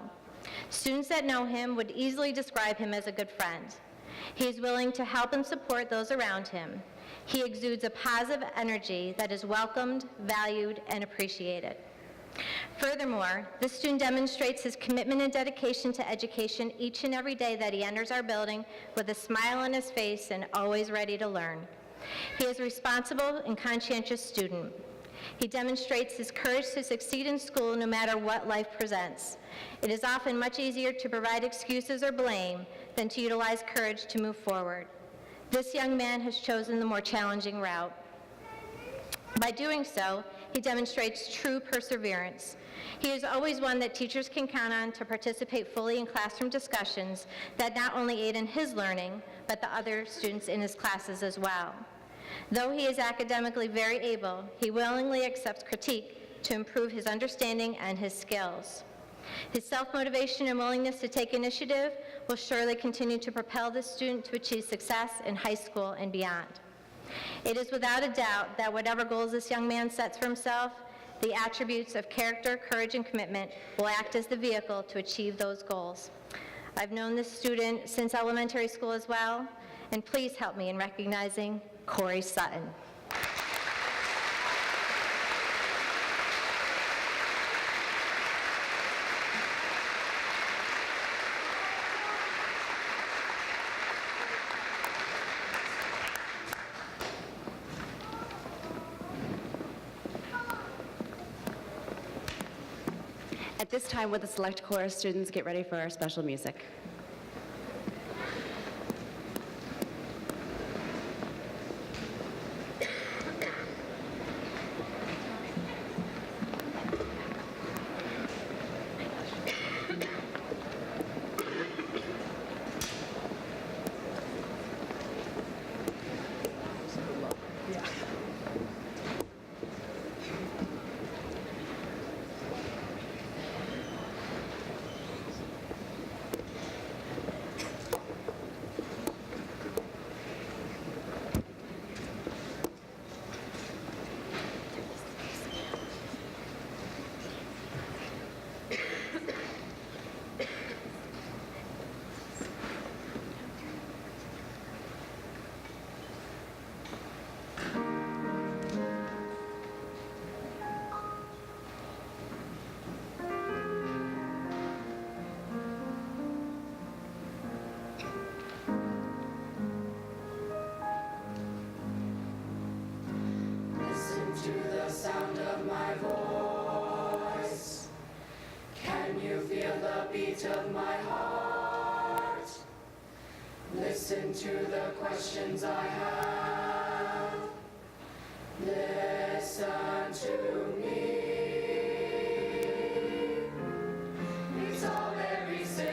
Students that know him would easily describe him as a good friend. He is willing to help and support those around him. He exudes a positive energy that is welcomed, valued, and appreciated. Furthermore, this student demonstrates his commitment and dedication to education each and every day that he enters our building with a smile on his face and always ready to learn. He is a responsible and conscientious student. He demonstrates his courage to succeed in school no matter what life presents. It is often much easier to provide excuses or blame than to utilize courage to move forward. This young man has chosen the more challenging route. By doing so, he demonstrates true perseverance. He is always one that teachers can count on to participate fully in classroom discussions that not only aid in his learning, but the other students in his classes as well. Though he is academically very able, he willingly accepts critique to improve his understanding and his skills. His self-motivation and willingness to take initiative will surely continue to propel this student to achieve success in high school and beyond. It is without a doubt that whatever goals this young man sets for himself, the attributes of character, courage, and commitment will act as the vehicle to achieve those goals. I've known this student since elementary school as well, and please help me in recognizing Corey Sutton. At this time, would the select chorus students get ready for our special music? Listen to the sound of my voice. Can you feel the beat of my heart? Listen to the questions I have. Listen to me. It's all very simple.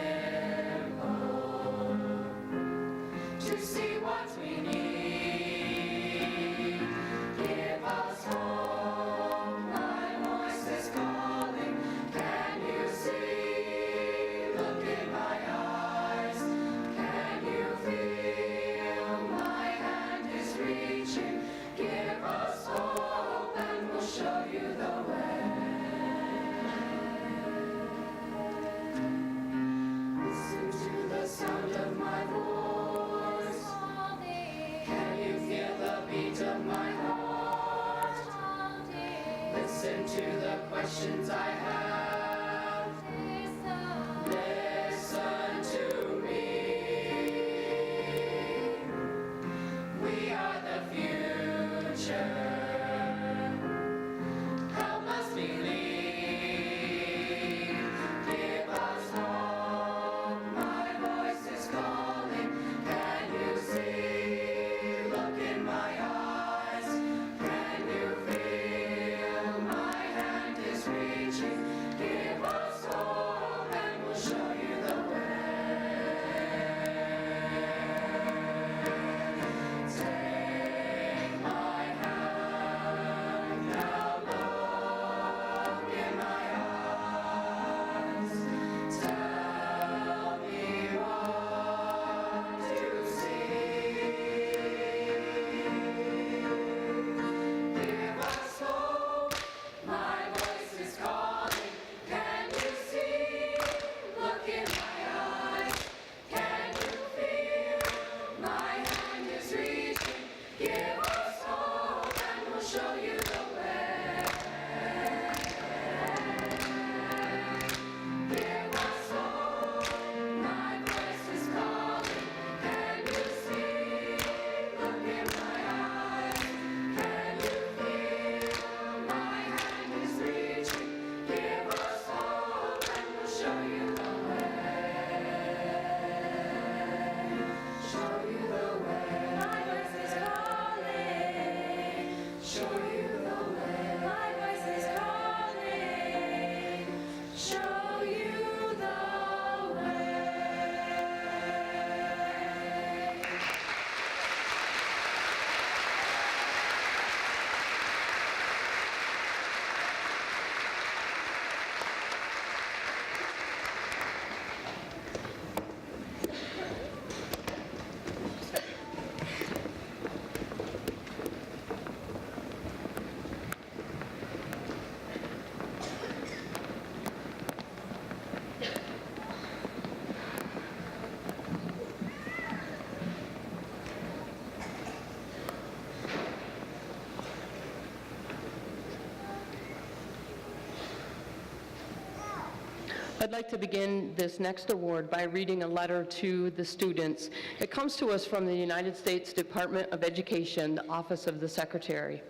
I'd like to begin this next award by reading a letter to the students. It comes to us from the United States Department of Education, the Office of the Secretary,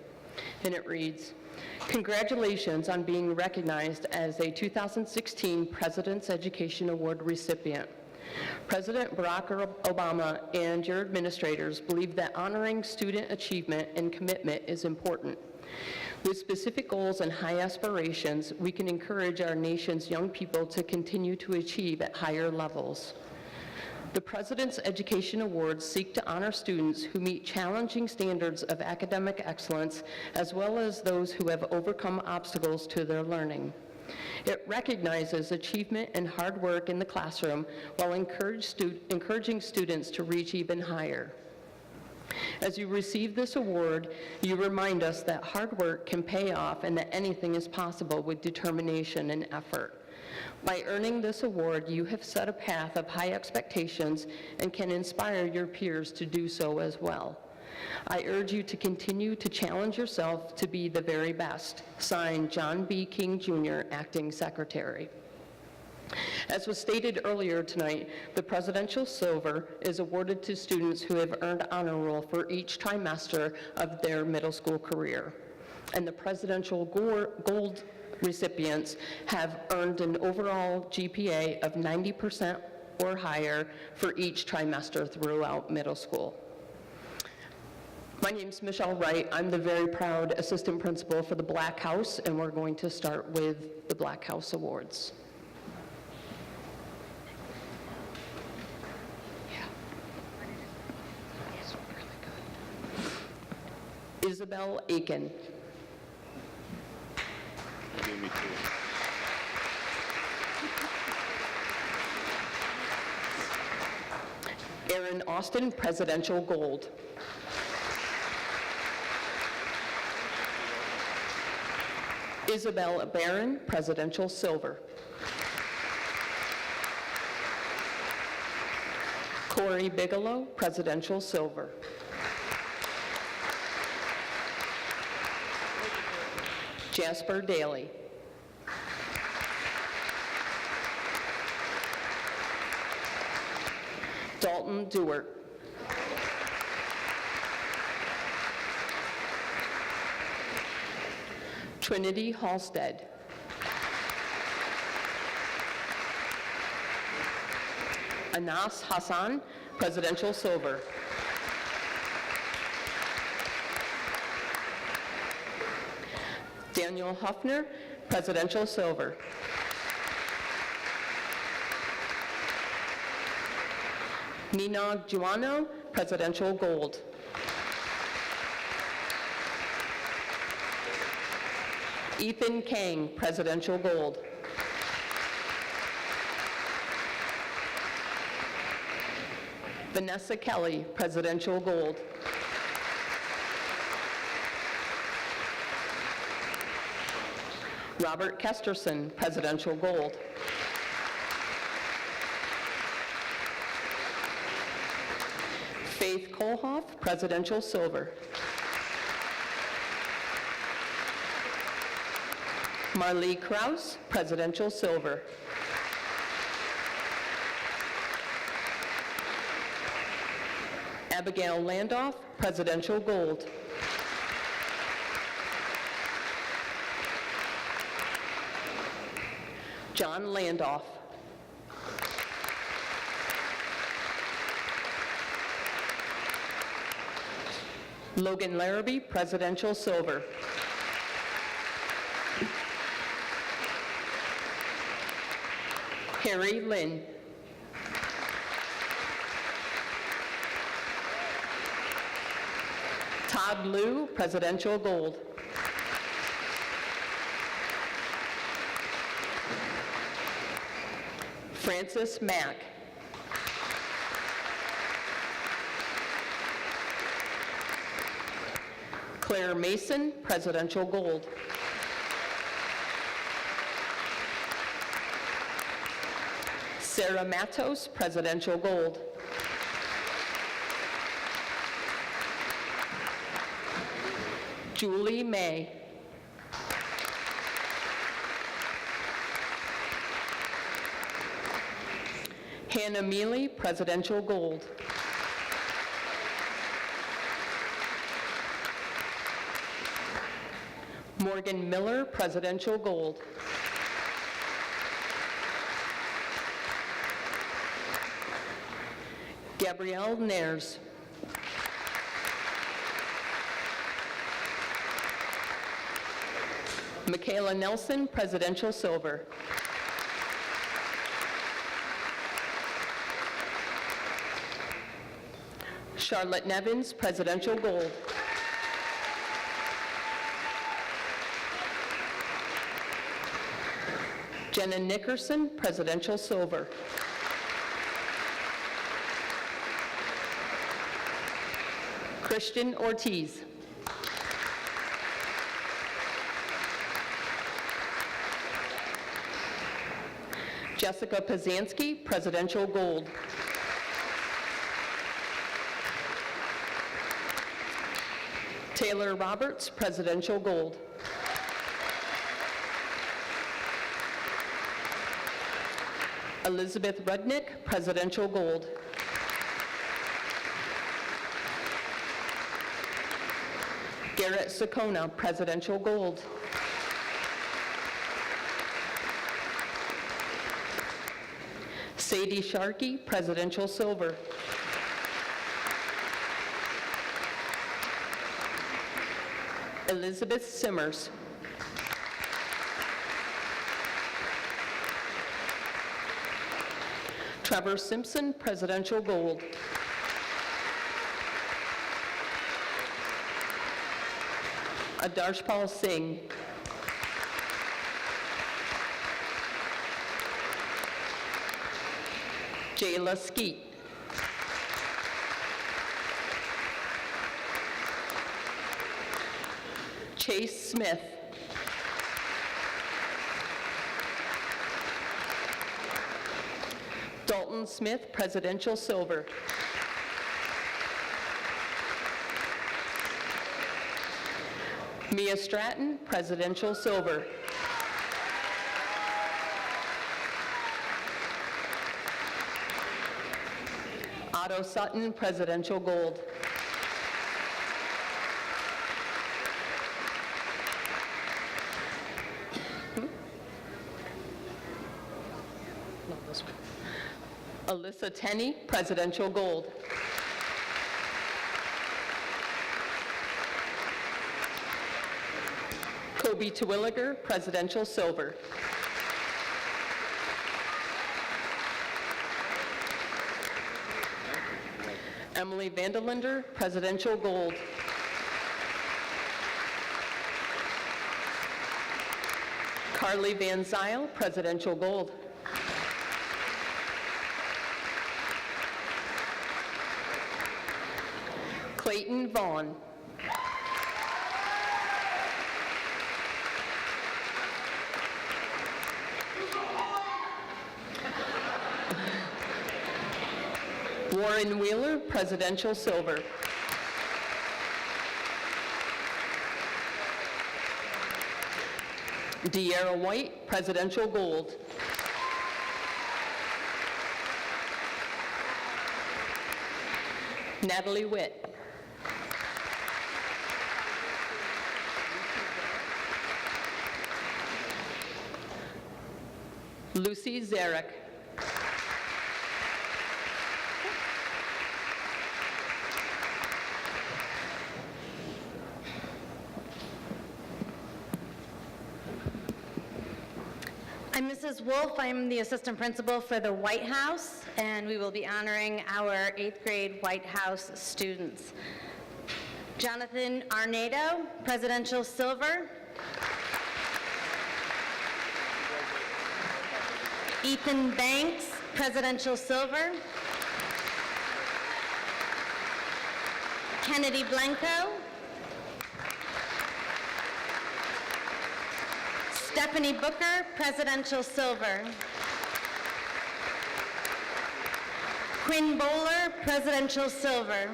and it reads, "Congratulations on being recognized as a 2016 President's Education Award recipient. President Barack Obama and your administrators believe that honoring student achievement and commitment is important. With specific goals and high aspirations, we can encourage our nation's young people to continue to achieve at higher levels. The President's Education Awards seek to honor students who meet challenging standards of academic excellence, as well as those who have overcome obstacles to their learning. It recognizes achievement and hard work in the classroom while encouraging students to reach even higher. As you receive this award, you remind us that hard work can pay off and that anything is possible with determination and effort. By earning this award, you have set a path of high expectations and can inspire your peers to do so as well. I urge you to continue to challenge yourself to be the very best." Signed, John B. King, Jr., Acting Secretary. As was stated earlier tonight, the Presidential Silver is awarded to students who have earned honor roll for each trimester of their middle school career. And the Presidential Gold recipients have earned an overall GPA of 90% or higher for each trimester throughout middle school. My name's Michelle Wright. I'm the very proud assistant principal for the Black House, and we're going to start with the Black House Awards. Isabel Aiken. Aaron Austin, Presidential Gold. Isabel Barron, Presidential Silver. Corey Bigelow, Presidential Silver. Jasper Daly. Dalton Dewart. Trinity Halstead. Anas Hassan, Presidential Silver. Daniel Huffner, Presidential Silver. Minag Juano, Presidential Gold. Ethan Kang, Presidential Gold. Vanessa Kelly, Presidential Gold. Robert Kesterson, Presidential Gold. Faith Kohlhoff, Presidential Silver. Marlee Krause, Presidential Silver. Abigail Landoff, Presidential Gold. John Landoff. Logan Larrabee, Presidential Silver. Harry Lynn. Todd Liu, Presidential Gold. Francis Mack. Claire Mason, Presidential Gold. Sarah Matos, Presidential Gold. Julie May. Hannah Mealy, Presidential Gold. Morgan Miller, Presidential Gold. Gabrielle Nares. Michaela Nelson, Presidential Silver. Charlotte Nevins, Presidential Gold. Jenna Nickerson, Presidential Silver. Christian Ortiz. Jessica Pazanski, Presidential Gold. Taylor Roberts, Presidential Gold. Elizabeth Rudnick, Presidential Gold. Garrett Sakona, Presidential Gold. Sadie Sharkey, Presidential Silver. Elizabeth Simmers. Trevor Simpson, Presidential Gold. Adarshpal Singh. Jayla Skeet. Chase Smith. Dalton Smith, Presidential Silver. Mia Stratton, Presidential Silver. Otto Sutton, Presidential Gold. Alyssa Tenney, Presidential Gold. Kobe Terwilliger, Presidential Silver. Emily Vandelinder, Presidential Gold. Carly Van Zyl, Presidential Gold. Clayton Vaughn. Warren Wheeler, Presidential Silver. De'Ara White, Presidential Gold. Natalie Witt. Lucy Zarek. I'm Mrs. Wolf. I'm the assistant principal for the White House, and we will be honoring our 8th grade White House students. Jonathan Arnado, Presidential Silver. Ethan Banks, Presidential Silver. Kennedy Blanco. Stephanie Booker, Presidential Silver. Quinn Bowler, Presidential Silver.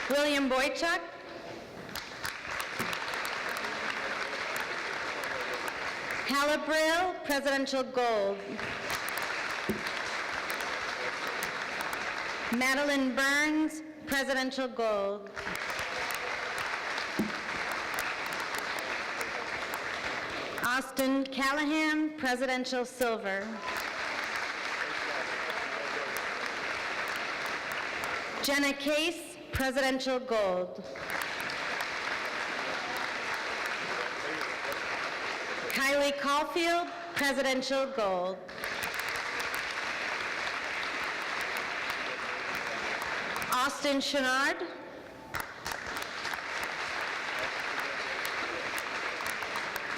William Boychuk. Halabrill, Presidential Gold. Madeline Burns, Presidential Gold. Austin Callahan, Presidential Silver. Jenna Case, Presidential Gold. Kylie Caulfield, Presidential Gold. Austin Chenard.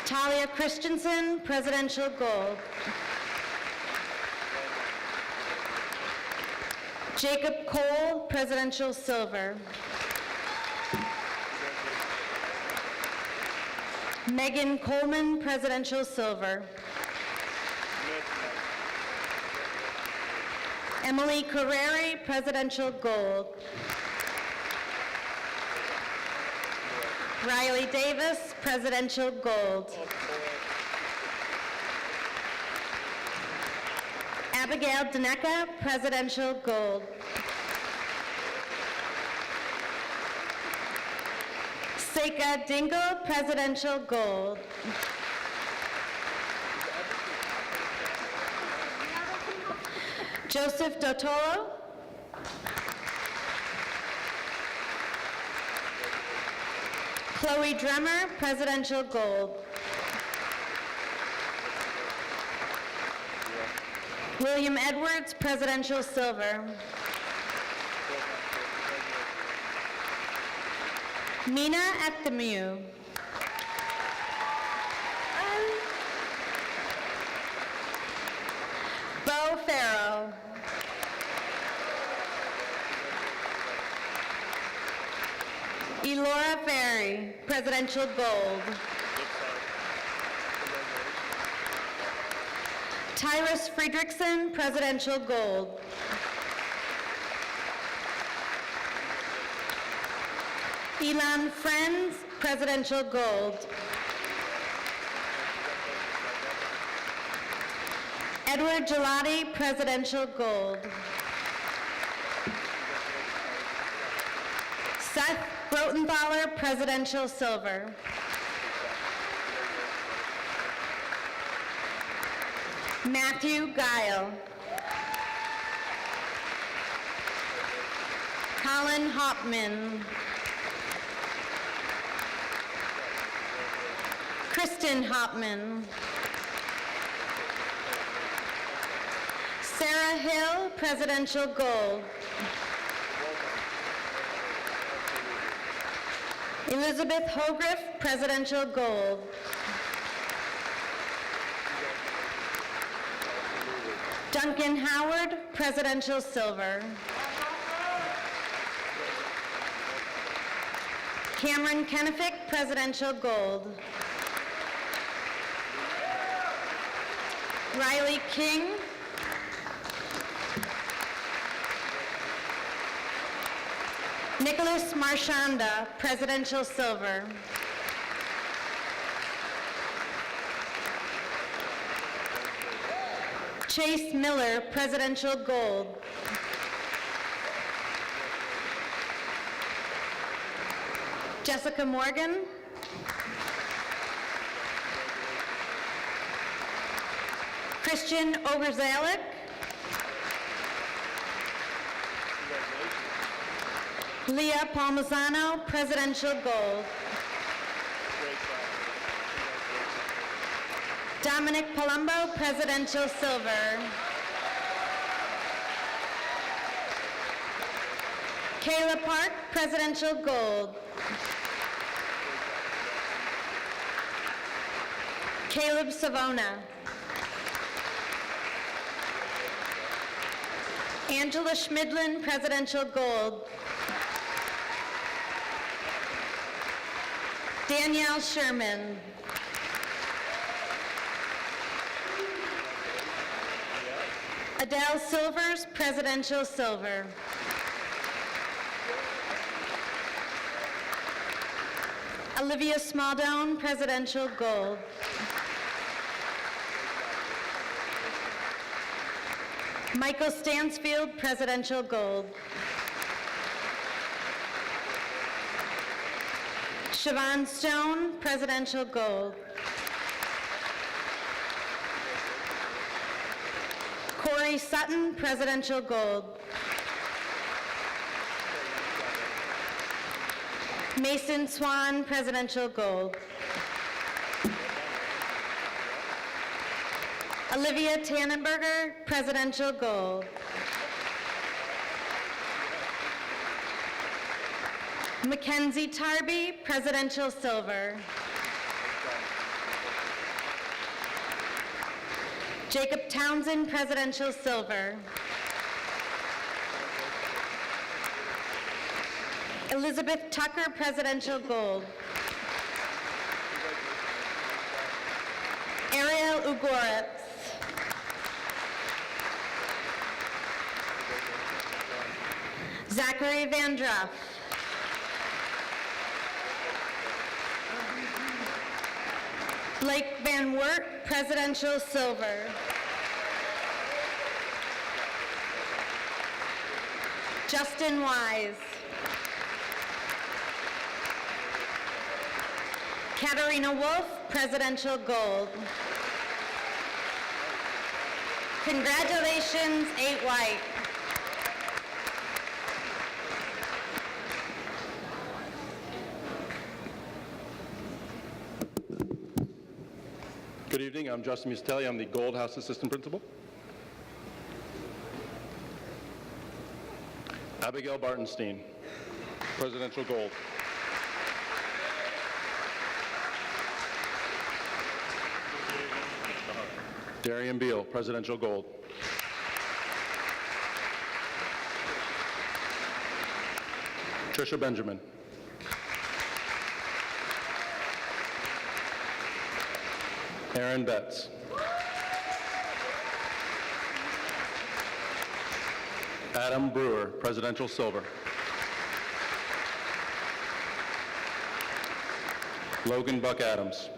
Talia Christensen, Presidential Gold. Jacob Cole, Presidential Silver. Megan Coleman, Presidential Silver. Emily Carreri, Presidential Gold. Riley Davis, Presidential Gold. Abigail Daneka, Presidential Gold. Seika Dingle, Presidential Gold. Joseph Dotolo. Chloe Dremmer, Presidential Gold. William Edwards, Presidential Silver. Mina Ektemu. Bo Farrow. Elora Ferry, Presidential Gold. Tyrus Friedrichsen, Presidential Gold. Elon Friends, Presidential Gold. Edward Gelati, Presidential Gold. Seth Grotenthaler, Presidential Silver. Matthew Guile. Colin Hopman. Kristen Hopman. Sarah Hill, Presidential Gold. Elizabeth Hogriff, Presidential Gold. Duncan Howard, Presidential Silver. Cameron Kenefick, Presidential Gold. Riley King. Nicholas Marchanda, Presidential Silver. Chase Miller, Presidential Gold. Jessica Morgan. Christian Oberzalik. Leah Palmisano, Presidential Gold. Dominic Palumbo, Presidential Silver. Kayla Park, Presidential Gold. Caleb Savona. Angela Schmidlin, Presidential Gold. Danielle Sherman. Adele Silvers, Presidential Silver. Olivia Smaldone, Presidential Gold. Michael Stansfield, Presidential Gold. Siobhan Stone, Presidential Gold. Corey Sutton, Presidential Gold. Mason Swan, Presidential Gold. Olivia Tannenberger, Presidential Gold. Mackenzie Tarby, Presidential Silver. Jacob Townsend, Presidential Silver. Elizabeth Tucker, Presidential Gold. Ariel Ugoretz. Zachary Van Druff. Blake Van Wert, Presidential Silver. Justin Wise. Katarina Wolf, Presidential Gold. Congratulations, 8 White. Good evening, I'm Justin Mustelli, I'm the Gold House Assistant Principal. Abigail Bartenstein, Presidential Gold. Darian Beal, Presidential Gold. Trisha Benjamin. Aaron Betts. Adam Brewer, Presidential Silver. Logan Buck Adams.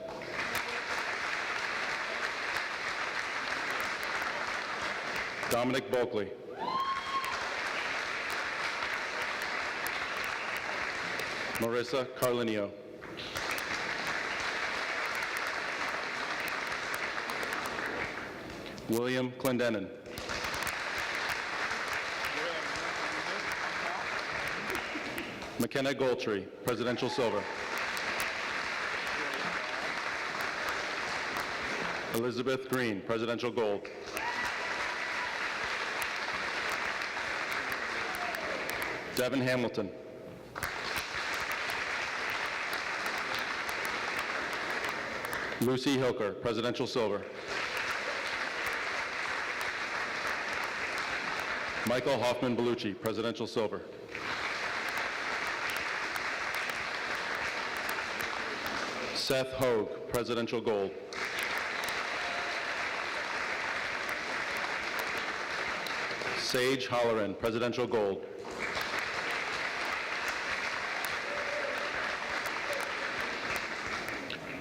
Dominic Bulkley. Marissa Carlinio. William Clendenin. McKenna Goldtree, Presidential Silver. Elizabeth Green, Presidential Gold. Devin Hamilton. Lucy Hilker, Presidential Silver. Michael Hoffman Bellucci, Presidential Silver. Seth Hogue, Presidential Gold. Sage Holleran, Presidential Gold.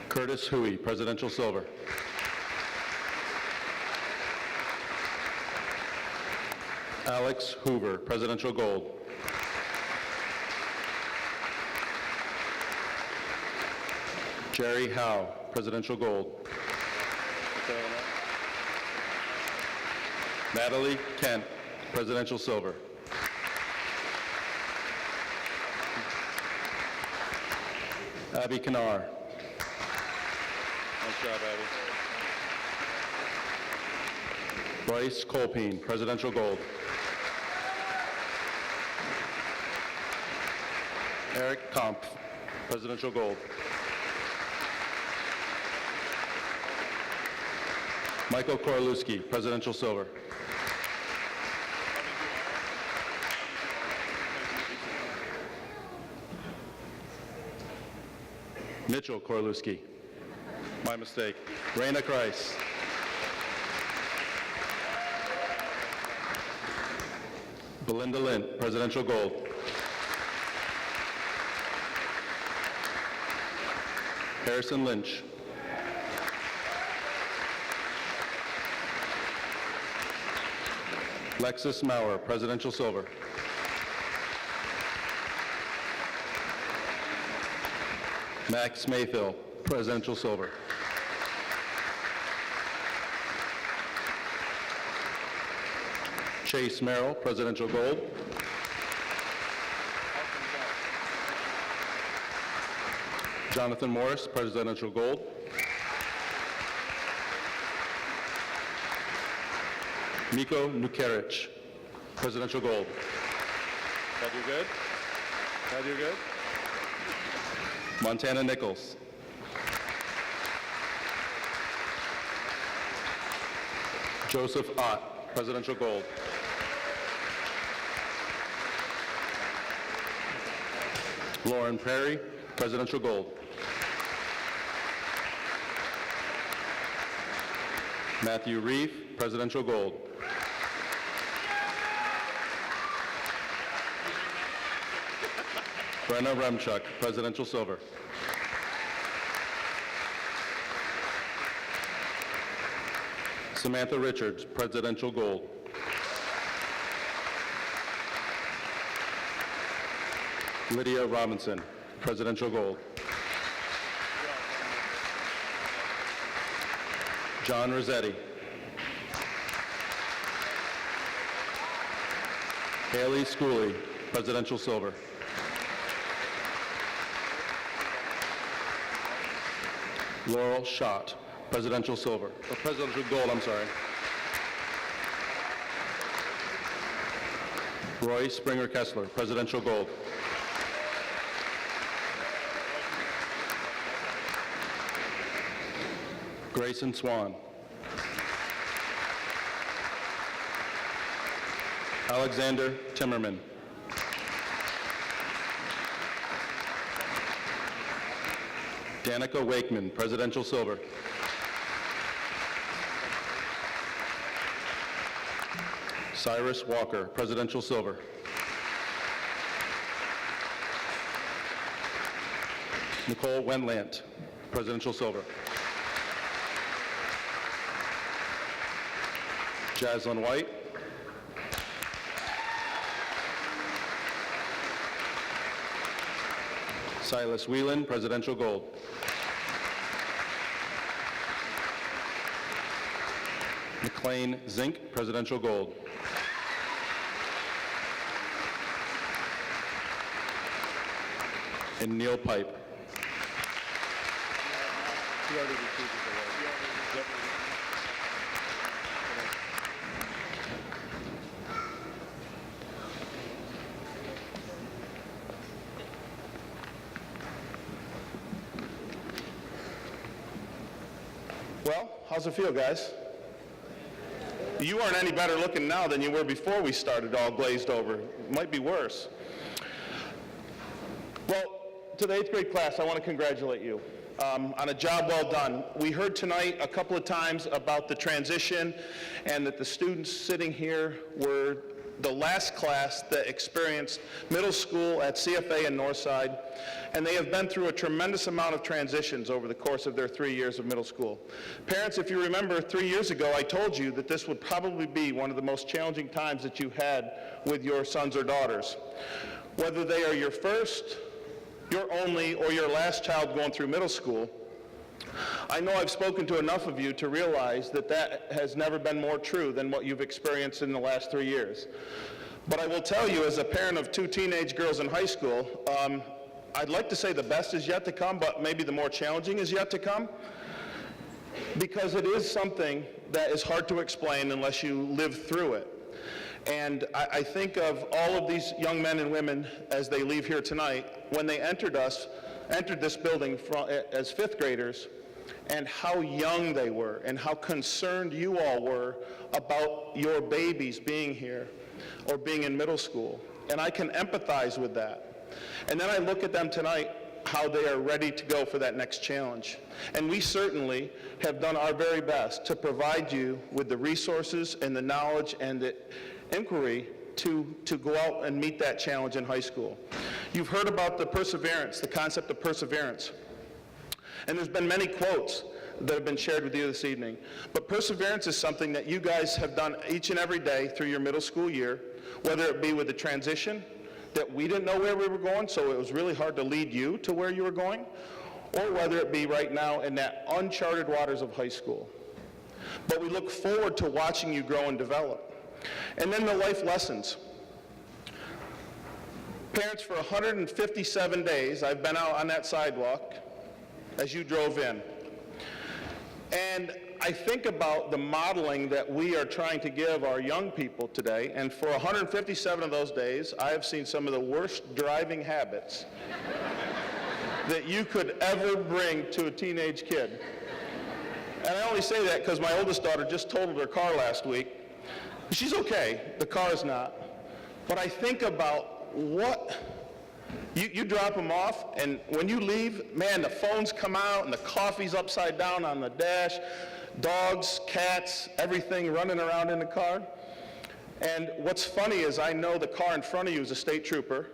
Curtis Huey, Presidential Silver. Alex Hoover, Presidential Gold. Jerry Howe, Presidential Gold. Natalie Kent, Presidential Silver. Abby Kanar. Nice job, Abby. Bryce Colpine, Presidential Gold. Eric Kampf, Presidential Gold. Michael Korlewski, Presidential Silver. Mitchell Korlewski. My mistake. Raina Kreis. Belinda Lint, Presidential Gold. Harrison Lynch. Lexus Maurer, Presidential Silver. Max Mayfield, Presidential Silver. Chase Merrill, Presidential Gold. Jonathan Morris, Presidential Gold. Miko Nukeric, Presidential Gold. That you good? That you good? Montana Nichols. Joseph Ott, Presidential Gold. Lauren Perry, Presidential Gold. Matthew Reeve, Presidential Gold. Brenna Remchuk, Presidential Silver. Samantha Richards, Presidential Gold. Lydia Robinson, Presidential Gold. John Rossetti. Haley Schooley, Presidential Silver. Laurel Schott, Presidential Silver. Presidential Gold, I'm sorry. Roy Springer Kessler, Presidential Gold. Grayson Swan. Alexander Timmerman. Danica Wakeman, Presidential Silver. Cyrus Walker, Presidential Silver. Nicole Wendlandt, Presidential Silver. Jaslyn White. Silas Whelan, Presidential Gold. McLean Zink, Presidential Gold. And Neil Pipe. Well, how's it feel, guys? You aren't any better looking now than you were before we started all glazed over. It might be worse. Well, to the 8th grade class, I want to congratulate you on a job well done. We heard tonight a couple of times about the transition and that the students sitting here were the last class that experienced middle school at CFA in Northside, and they have been through a tremendous amount of transitions over the course of their 3 years of middle school. Parents, if you remember 3 years ago, I told you that this would probably be one of the most challenging times that you had with your sons or daughters. Whether they are your first, your only, or your last child going through middle school, I know I've spoken to enough of you to realize that that has never been more true than what you've experienced in the last 3 years. But I will tell you, as a parent of 2 teenage girls in high school, I'd like to say the best is yet to come, but maybe the more challenging is yet to come, because it is something that is hard to explain unless you live through it. And I think of all of these young men and women as they leave here tonight, when they entered this building as 5th graders, and how young they were and how concerned you all were about your babies being here or being in middle school. And I can empathize with that. And then I look at them tonight, how they are ready to go for that next challenge. And we certainly have done our very best to provide you with the resources and the knowledge and the inquiry to go out and meet that challenge in high school. You've heard about the perseverance, the concept of perseverance. And there's been many quotes that have been shared with you this evening. But perseverance is something that you guys have done each and every day through your middle school year, whether it be with the transition, that we didn't know where we were going, so it was really hard to lead you to where you were going, or whether it be right now in that uncharted waters of high school. But we look forward to watching you grow and develop. And then the life lessons. Parents, for 157 days, I've been out on that sidewalk as you drove in. And I think about the modeling that we are trying to give our young people today, and for 157 of those days, I have seen some of the worst driving habits that you could ever bring to a teenage kid. And I only say that because my oldest daughter just totaled her car last week. She's okay, the car is not. But I think about what, you drop them off, and when you leave, man, the phones come out and the coffee's upside down on the dash, dogs, cats, everything running around in the car. And what's funny is I know the car in front of you is a state trooper.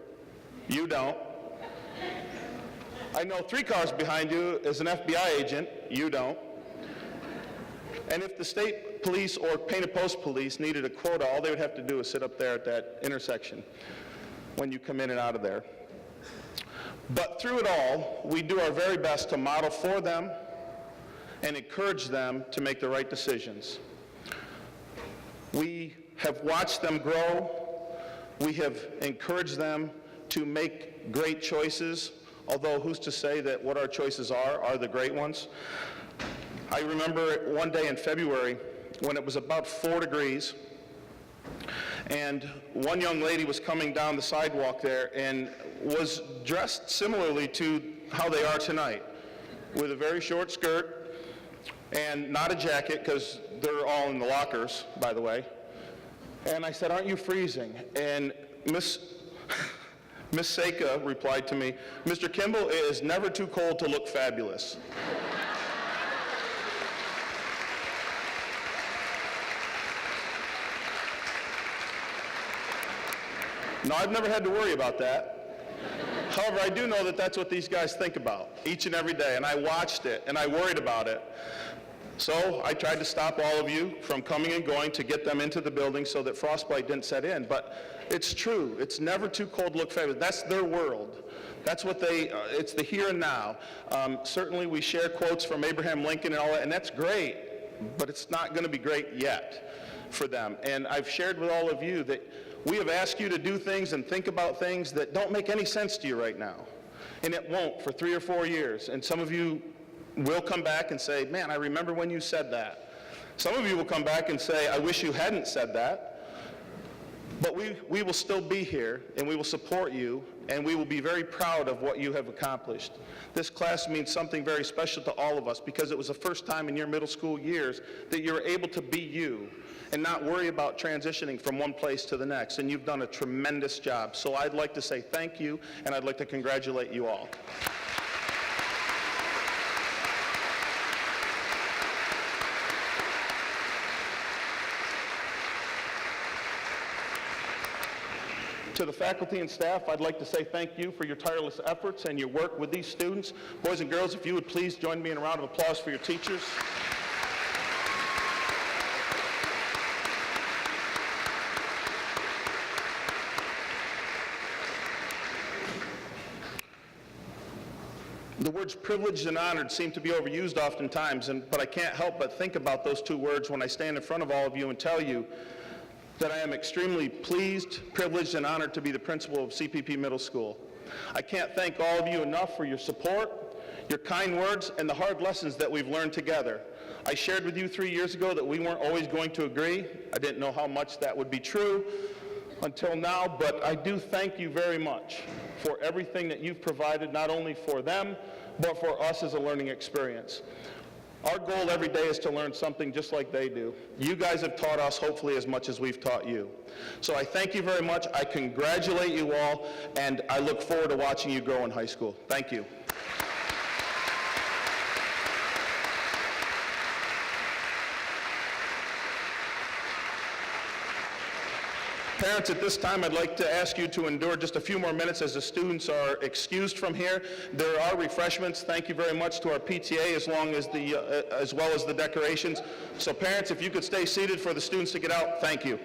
You don't. I know 3 cars behind you is an FBI agent. You don't. And if the state police or Painted Post police needed a quota, all they would have to do is sit up there at that intersection when you come in and out of there. But through it all, we do our very best to model for them and encourage them to make the right decisions. We have watched them grow. We have encouraged them to make great choices, although who's to say that what our choices are the great ones. I remember one day in February when it was about 4 degrees, and one young lady was coming down the sidewalk there and was dressed similarly to how they are tonight, with a very short skirt and not a jacket, because they're all in the lockers, by the way. And I said, "Aren't you freezing?" And Miss Seika replied to me, "Mr. Kimball, it is never too cold to look fabulous." No, I've never had to worry about that. However, I do know that that's what these guys think about each and every day, and I watched it, and I worried about it. So I tried to stop all of you from coming and going to get them into the building so that frostbite didn't set in. But it's true. It's never too cold to look fabulous. That's their world. That's what it's the here and now. Certainly we share quotes from Abraham Lincoln and all that, and that's great, but it's not going to be great yet for them. And I've shared with all of you that we have asked you to do things and think about things that don't make any sense to you right now. And it won't for 3 or 4 years. And some of you will come back and say, "Man, I remember when you said that." Some of you will come back and say, "I wish you hadn't said that." But we will still be here, and we will support you, and we will be very proud of what you have accomplished. This class means something very special to all of us because it was the first time in your middle school years that you were able to be you and not worry about transitioning from one place to the next. And you've done a tremendous job. So I'd like to say thank you, and I'd like to congratulate you all. To the faculty and staff, I'd like to say thank you for your tireless efforts and your work with these students. Boys and girls, if you would please join me in a round of applause for your teachers. The words privileged and honored seem to be overused oftentimes, but I can't help but think about those 2 words when I stand in front of all of you and tell you that I am extremely pleased, privileged, and honored to be the principal of CPP Middle School. I can't thank all of you enough for your support, your kind words, and the hard lessons that we've learned together. I shared with you 3 years ago that we weren't always going to agree. I didn't know how much that would be true until now, but I do thank you very much for everything that you've provided, not only for them, but for us as a learning experience. Our goal every day is to learn something just like they do. You guys have taught us hopefully as much as we've taught you. So I thank you very much. I congratulate you all, and I look forward to watching you grow in high school. Thank you. Parents, at this time, I'd like to ask you to endure just a few more minutes as the students are excused from here. There are refreshments. Thank you very much to our PTA as well as the decorations. So parents, if you could stay seated for the students to get out, thank you.